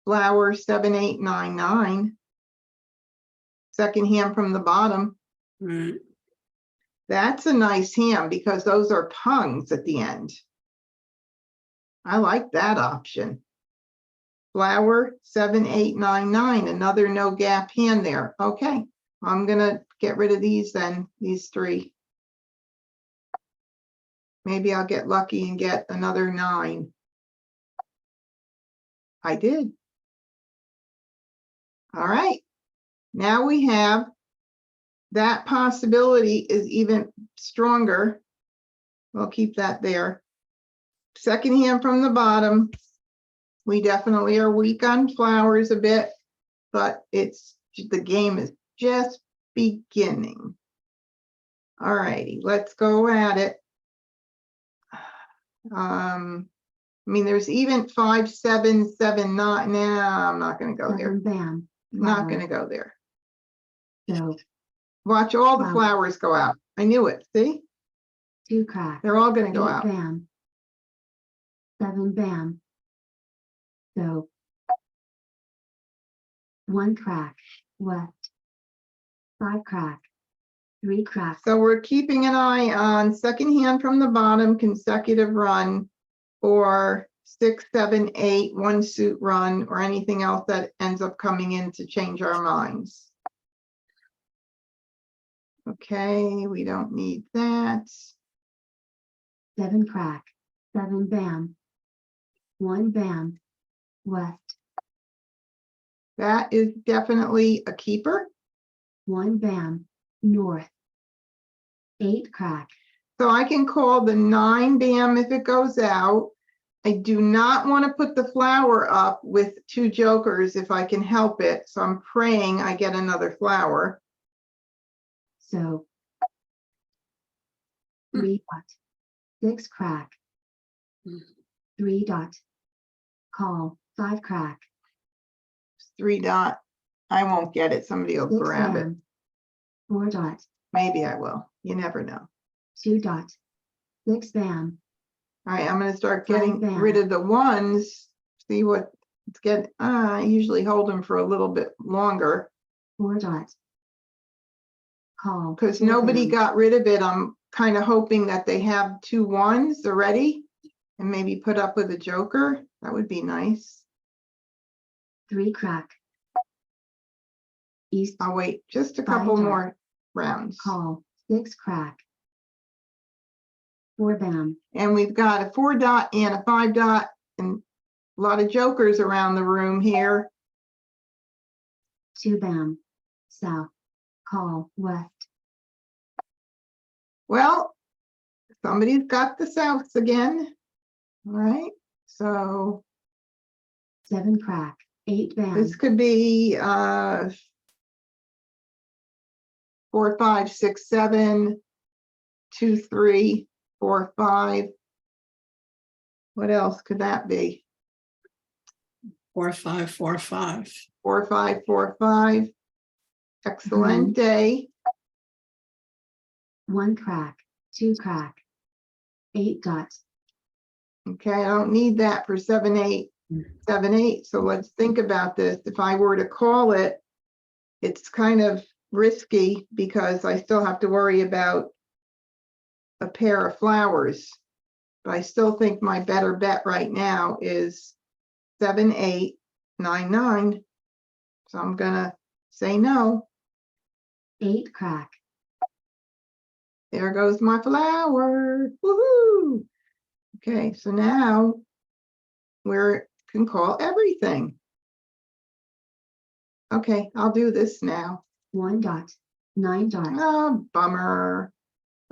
Flower 7, 8, 9, 9. Second hand from the bottom. Right. That's a nice hand because those are pungs at the end. I like that option. Flower 7, 8, 9, 9. Another no gap hand there. Okay, I'm gonna get rid of these then, these 3. Maybe I'll get lucky and get another 9. I did. All right. Now we have that possibility is even stronger. We'll keep that there. Second hand from the bottom. We definitely are weak on flowers a bit, but the game is just beginning. All righty, let's go at it. I mean, there's even 5, 7, 7, 9. Nah, I'm not going to go there. 7 bam. Not going to go there. So Watch all the Wow. flowers go out. I knew it. See, 2 crack. they're all going to go 8 out. bam. 7 bam. So 1 crack. West. 5 crack. 3 crack. So we're keeping an eye on second hand from the bottom, consecutive run, or 6, 7, 8, 1 suit run, or anything else that ends up coming in to change our minds. Okay, we don't need that. 7 crack. 7 bam. 1 bam. West. That is definitely a keeper. 1 bam. North. 8 crack. So I can call the 9 bam if it goes out. I do not want to put the flower up with 2 jokers if I can help it. So I'm praying I get another flower. So 3 dot. 6 crack. 3 dot. Call. 5 crack. 3 dot. I won't get it. Somebody will 6 grab it. bam. 4 dot. Maybe I will. You never know. 2 dot. 6 bam. All right, I'm going to start 5 getting bam. rid of the 1s. See what it's getting. I usually hold them for a little bit longer 4 dot. Call. because 4 nobody bam. got rid of it. I'm kind of hoping that they have 2 1s already and maybe put up with a joker. That would be nice. 3 crack. East, I'll wait just a Five couple dot. more rounds. call, 6 crack. 4 bam, And we've got a 4 dot and a 5 dot and a lot of jokers around the room here. 2 bam. South, call, west, Well, somebody's got the Souths again. All right, so 7 crack. 8 bam, this could be 4, 5, 6, 7, 2, 3, 4, 5. What else could that be? 4, 5, 4, 5. 4, 5, 4, 5. Excellent day. 1 crack. 2 crack. 8 dots, Okay, I don't need that for 7, 8, 7, 8. So let's think about this. If I were to call it, it's kind of risky because I still have to worry about a pair of flowers. But I still think my better bet right now is 7, 8, 9, 9. So I'm gonna say no. 8 crack. There goes my flower. Woohoo! Okay, so now we can call everything. Okay, I'll do this now. 1 dot. 9 dots. Oh, bummer.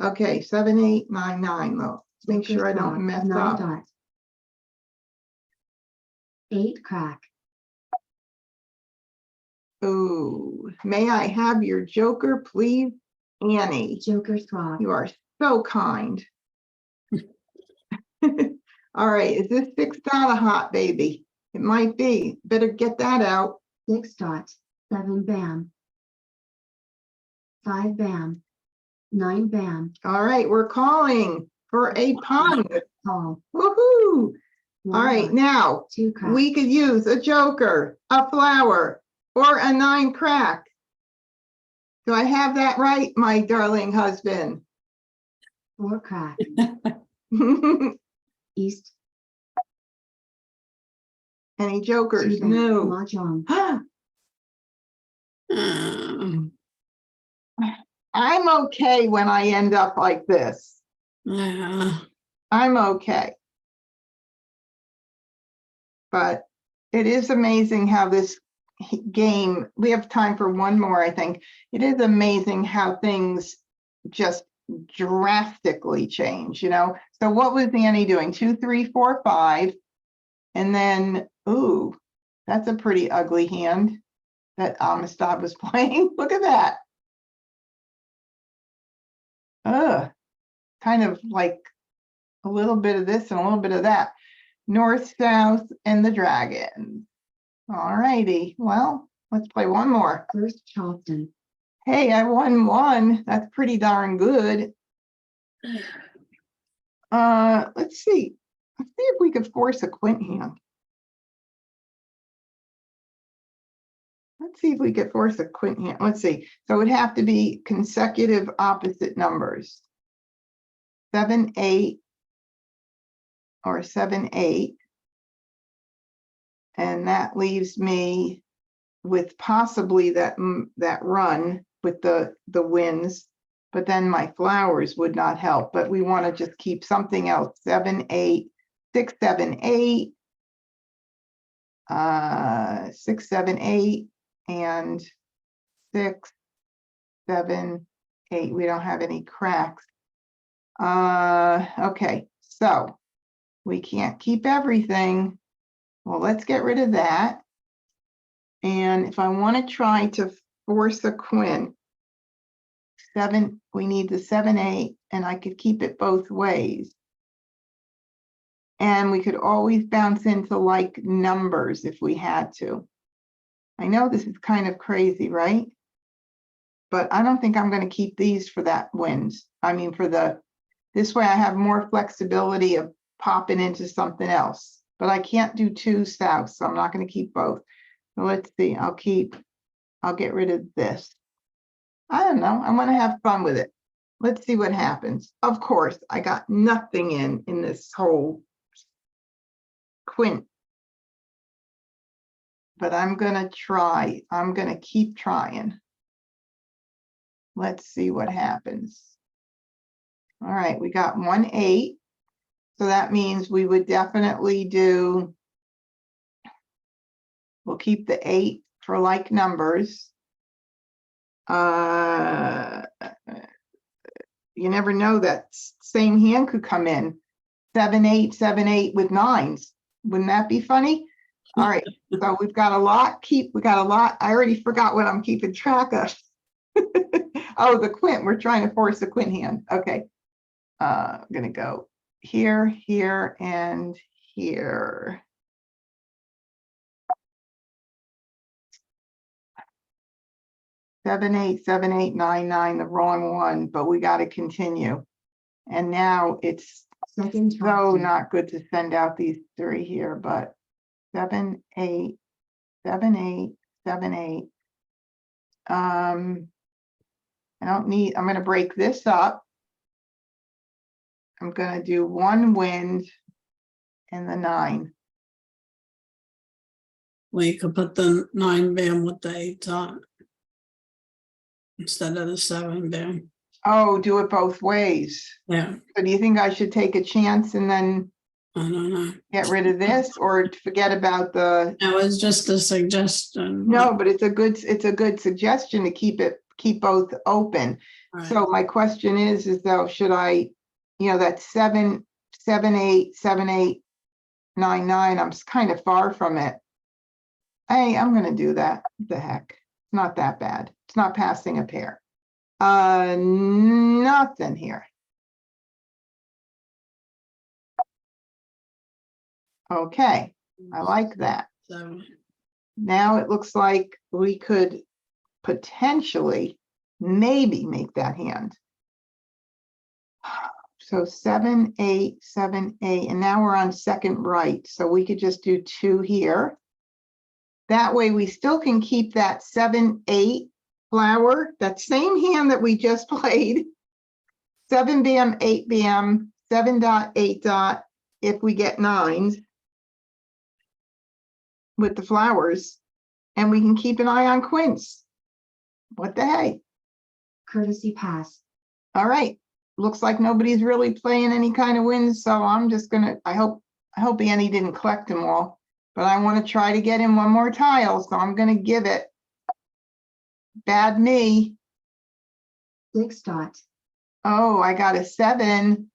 Okay, 7, 8, 9, 9. Well, make Joker's sure I clock, don't mess 9 up. dots. 8 crack. Ooh, may I have your joker, please, Annie? Joker swap. You are so kind. All right, is this 6 dot a hot baby? It might be. Better get that out. 6 dots. 7 bam. 5 bam. 9 bam. All right, we're calling for a pun. Call. Woohoo! 1 All right, dot. now 2 crack. we could use a joker, a flower, or a 9 crack. Do I have that right, my darling husband? 4 crack. Any East. jokers? 2 bam. No. Mah Jongg. Um, I'm okay when I end up like this. yeah. I'm okay. But it is amazing how this game, we have time for one more, I think. It is amazing how things just drastically change, you know? So what was Annie doing? 2, 3, 4, 5. And then, ooh, that's a pretty ugly hand that Amistad was playing. Look at that. Ugh, kind of like a little bit of this and a little bit of that. North, south, and the dragon. All righty. Well, let's play one more. First Charleston. Hey, I won 1. That's pretty darn good. Let's see. Let's see if we could force a quint hand. Let's see if we could force a quint hand. Let's see. So it would have to be consecutive opposite numbers. 7, 8, or 7, 8. And that leaves me with possibly that run with the wins, but then my flowers would not help. But we want to just keep something else. 7, 8, 6, 7, 8, 6, 7, 8, and 6, 7, 8. We don't have any cracks. Okay, so we can't keep everything. Well, let's get rid of that. And if I want to try to force a quint, 7, we need the 7, 8, and I could keep it both ways. And we could always bounce into like numbers if we had to. I know this is kind of crazy, right? But I don't think I'm going to keep these for that wins. I mean, this way I have more flexibility of popping into something else. But I can't do 2 south, so I'm not going to keep both. So let's see, I'll get rid of this. I don't know, I want to have fun with it. Let's see what happens. Of course, I got nothing in this whole quint. But I'm gonna try. I'm gonna keep trying. Let's see what happens. All right, we got 1 8. So that means we would definitely do, we'll keep the 8 for like numbers. You never know, that same hand could come in. 7 8 7 8 with 9s. Wouldn't that be funny? All right, so we've got a lot. We got a lot. I already forgot what I'm keeping track of. Oh, the quint. We're trying to force the quint hand. Okay. I'm gonna go here, here, and here. Seven, eight, 9, 9, the wrong one, but we got to continue. And now it's Second so tracking. not good to send out these 3 here, but 7 8 7 8 7 8. I don't need, I'm going to break this up. I'm going to do 1 wind and the 9. Well, you could put the 9 bam with the 8 dot instead of the 7 bam. Oh, do it both ways. Yeah, So do you think I should take a chance and then I don't know. get rid of this, or forget about the? That was just a suggestion. No, but it's a good suggestion to keep both open. Right. So my question is though, should I, that's 7 7 8 7 8 9 9. I'm kind of far from it. Hey, I'm gonna do that. What the heck? It's not that bad. It's not passing a pair. Nothing here. Okay, I like that. So, Now it looks like we could potentially maybe make that hand. So 7 8 7 8, and now we're on second right, so we could just do 2 here. That way we still can keep that 7 8 flower, that same hand that we just played. 7 bam 8 bam 7 dot 8 dot if we get 9s with the flowers, and we can keep an eye on quints. What the hey? Courtesy pass. All right, looks like nobody's really playing any kind of wins, so I'm just gonna, I hope Annie didn't collect them all, but I want to try to get in one more tile, so I'm gonna give it. Bad me. 6 dot. Oh, I got a 7.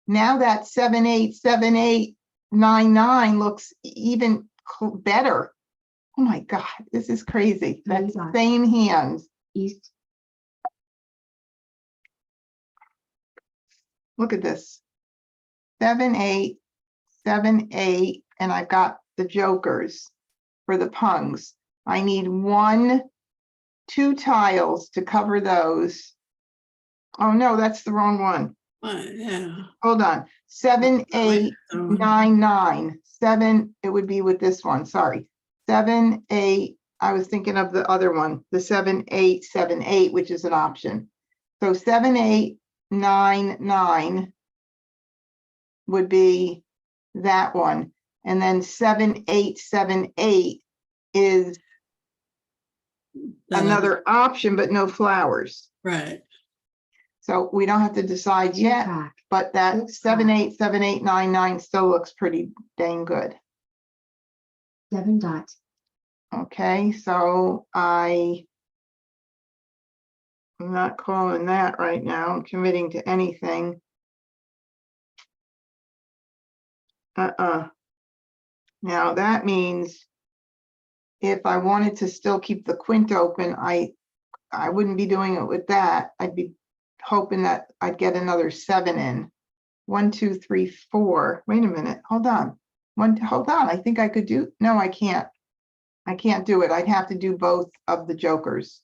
Now that 7 8 7 8 9 9 looks even better. Oh my God, this is crazy. That Three dots. same hand. East. Look at this. 7 8 7 8, and I've got the jokers for the pungs. I need 1 2 tiles to cover those. Oh no, that's the wrong one. yeah. Hold on. 7 8 So, 9 9 7. It would be with this one. Sorry. 7 8. I was thinking of the other one, the 7 8 7 8, which is an option. So 7 8 9 9 would be that one, and then 7 8 7 8 is that- another option, but no flowers. Right. So we don't have to decide 2 yet, crack. but that Six 7 crack. 8 7 8 9 9 still looks pretty dang good. 7 dot. Okay, so I'm not calling that right now. I'm committing to anything. Now that means if I wanted to still keep the quint open, I wouldn't be doing it with that. I'd be hoping that I'd get another 7 in. 1 2 3 4. Wait a minute. Hold on. Hold on. I think I could do. No, I can't. I can't do it. I'd have to do both of the jokers.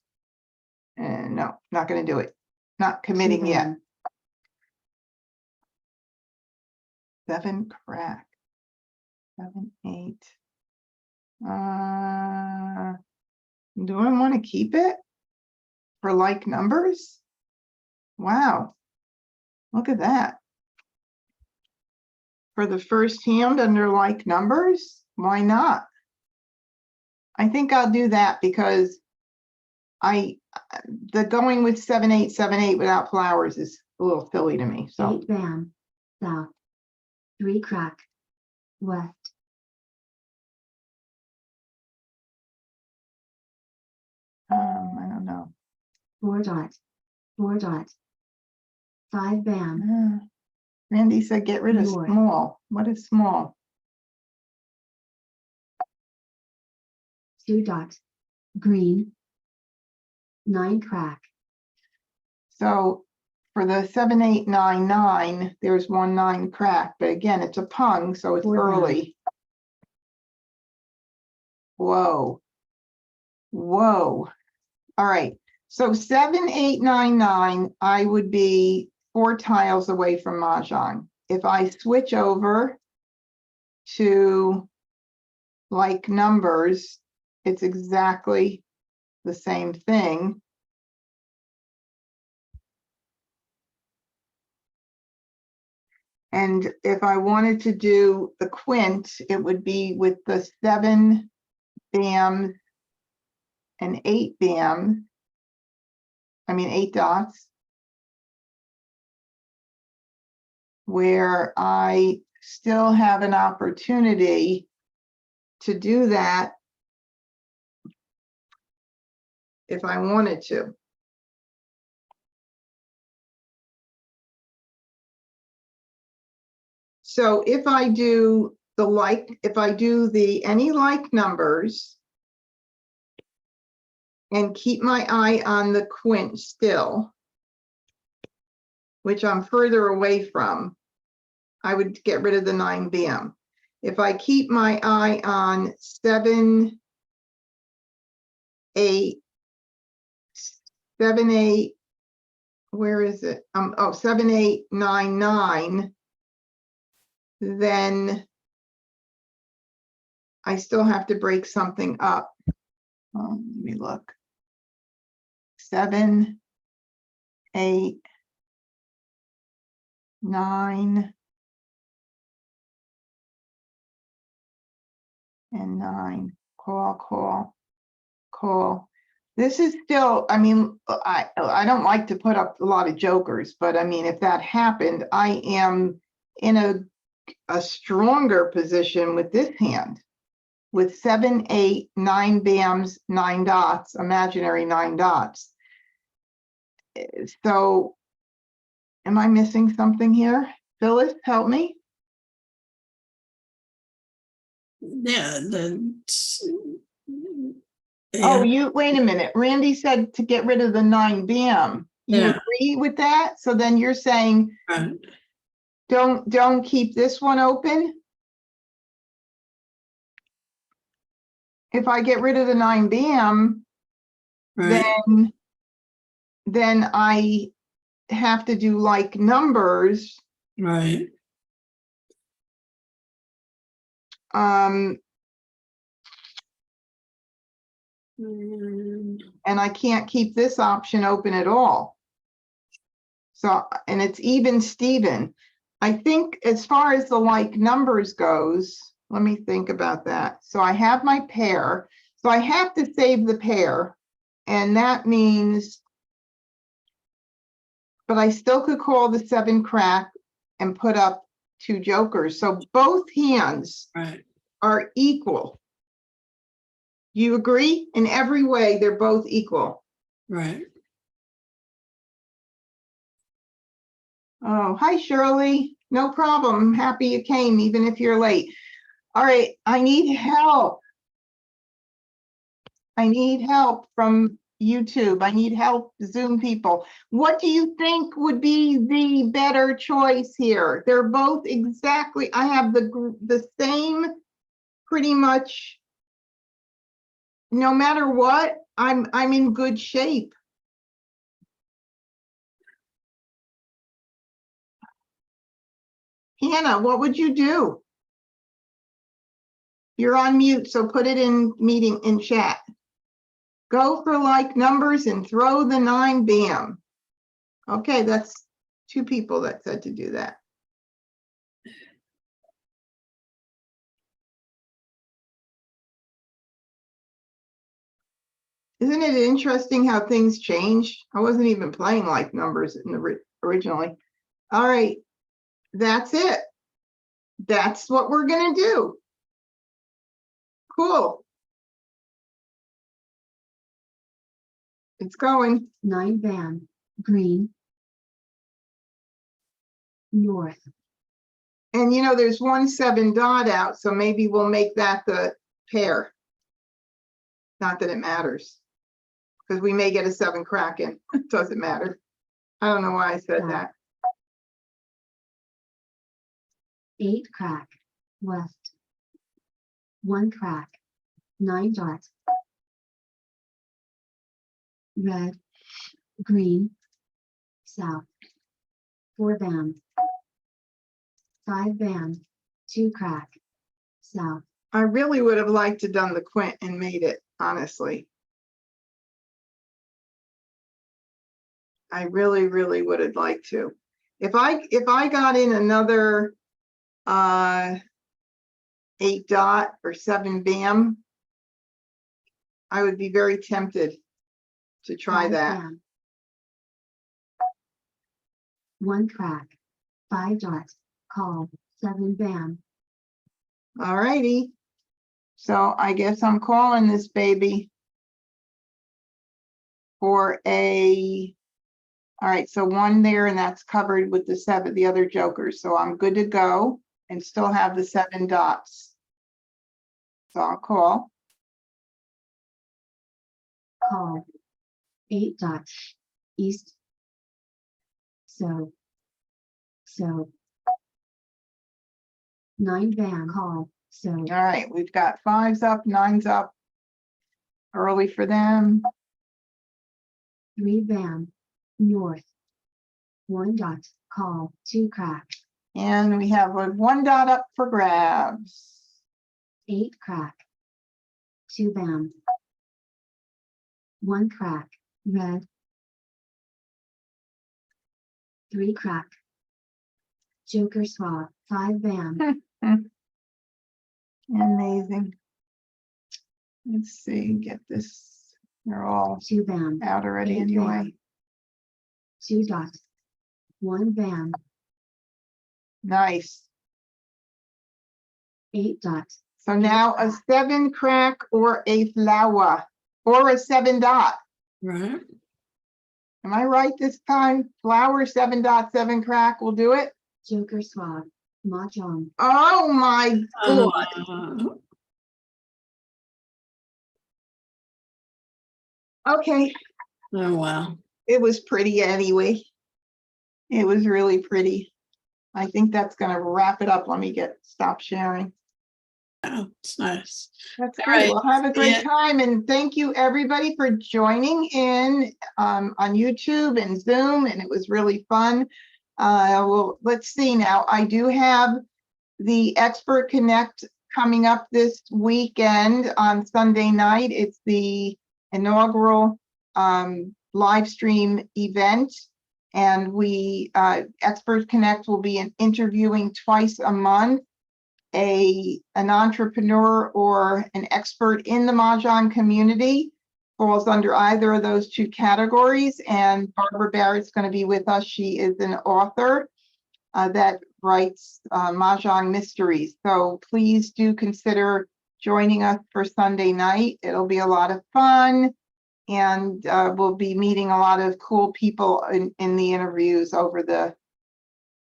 And no, not going to do it. Not committing yet. 7 crack. 7 8. Do I want to keep it for like numbers? Wow. Look at that. For the first hand under like numbers, why not? I think I'll do that because the going with 7-8-7-8 without flowers is a little silly to me, so. 8 bam, south. 3 crack, west. I don't know. 4 dot. 4 dot. 5 bam, Randy said get rid of North. small. What is small? 2 dot. Green. 9 crack. So for the 7-8-9-9, there's 1 9 crack, but again, it's a pung, so it's 4 down. early. Whoa. Whoa. All right. So 7-8-9-9, I would be 4 tiles away from Mah Jongg. If I switch over to like numbers, it's exactly the same thing. And if I wanted to do the quint, it would be with the 7 bams and 8 bams. I mean, 8 dots. Where I still have an opportunity to do that if I wanted to. So if I do the like, if I do the any like numbers and keep my eye on the quint still, which I'm further away from, I would get rid of the 9 bam. If I keep my eye on 7, 8, 7, 8, where is it? 7-8-9-9, then I still have to break something up. Let me look. 7, 8, 9, and 9. Call. This is still, I mean, I don't like to put up a lot of jokers, but I mean, if that happened, I am in a stronger position with this hand. With 7, 8, 9 bams, 9 dots, imaginary 9 dots. So am I missing something here? Phyllis, help me. Yeah, Oh, yeah, wait a minute. Randy said to get rid of the 9 bam. You Yeah. agree with that? So then you're saying right, don't keep this one open? If I get rid of the 9 bam, right, then I have to do like numbers. right. Mm, And I can't keep this option open at all. So, and it's even Steven. I think as far as the like numbers goes, let me think about that. So I have my pair. So I have to save the pair. And that means, but I still could call the 7 crack and put up 2 jokers. So both hands right, are equal. You agree? In every way, they're both equal. right. Oh, hi, Shirley. No problem. I'm happy you came, even if you're late. All right, I need help. I need help from YouTube. I need help, Zoom people. What do you think would be the better choice here? They're both exactly, I have the same pretty much. No matter what, I'm in good shape. Hannah, what would you do? You're on mute, so put it in meeting in chat. Go for like numbers and throw the 9 bam. Okay, that's 2 people that said to do that. Isn't it interesting how things change? I wasn't even playing like numbers in the originally. All right, that's it. That's what we're gonna do. Cool. It's going. 9 bam, green. North, And you know, there's 1 7 dot out, so maybe we'll make that the pair. Not that it matters. Because we may get a 7 crack in. It doesn't matter. I don't know why I said that. 8 crack, west. 1 crack, 9 dot. Red, green, south. 4 bam. 5 bam, 2 crack, south. I really would have liked to done the quint and made it, honestly. I really, really would have liked to. If I got in another 8 dot or 7 bam, I would be very tempted to try 5 that. bam. 1 crack, 5 dot, call, 7 bam. All righty. So I guess I'm calling this baby for a, all right, so 1 there, and that's covered with the 7, the other jokers. So I'm good to go and still have the 7 dots. So I'll call. Call, 8 dot, east. So 9 bam, call, so All right, we've got 5s up, 9s up. Early for them. 3 bam, north. 1 dot, call, 2 crack, And we have a 1 dot up for grabs. 8 crack. 2 bam. 1 crack, red. 3 crack. Joker swap, 5 bam. Amazing. Let's see, get this. They're all 2 bam. out already 8 anyway. bam. 2 dot. 1 bam. Nice. 8 dot. So now a 7 crack or a flower or a 7 dot. Right. Am I right this time? Flower, 7 dot, 7 crack will do it. Joker swap, Mah Jongg. Oh my God. Okay, Oh, wow. it was pretty anyway. It was really pretty. I think that's gonna wrap it up. Let me stop sharing. Yeah, it's nice. That's All great. right. Well, have a great Yeah. time, and thank you everybody for joining in on YouTube and Zoom, and it was really fun. Well, let's see now. I do have the Expert Connect coming up this weekend on Sunday night. It's the inaugural live stream event. And Expert Connect will be interviewing twice a month an entrepreneur or an expert in the Mah Jongg community. Falls under either of those 2 categories. And Barbara Barrett's going to be with us. She is an author that writes Mah Jongg mysteries. So please do consider joining us for Sunday night. It'll be a lot of fun. And we'll be meeting a lot of cool people in the interviews over the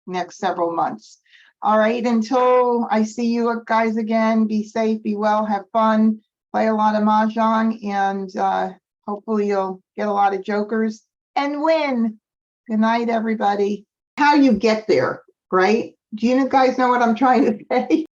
next several months. All right, until I see you guys again, be safe, be well, have fun, play a lot of Mah Jongg, and hopefully you'll get a lot of jokers and win. Good night, everybody. How you get there, right? Do you guys know what I'm trying to say?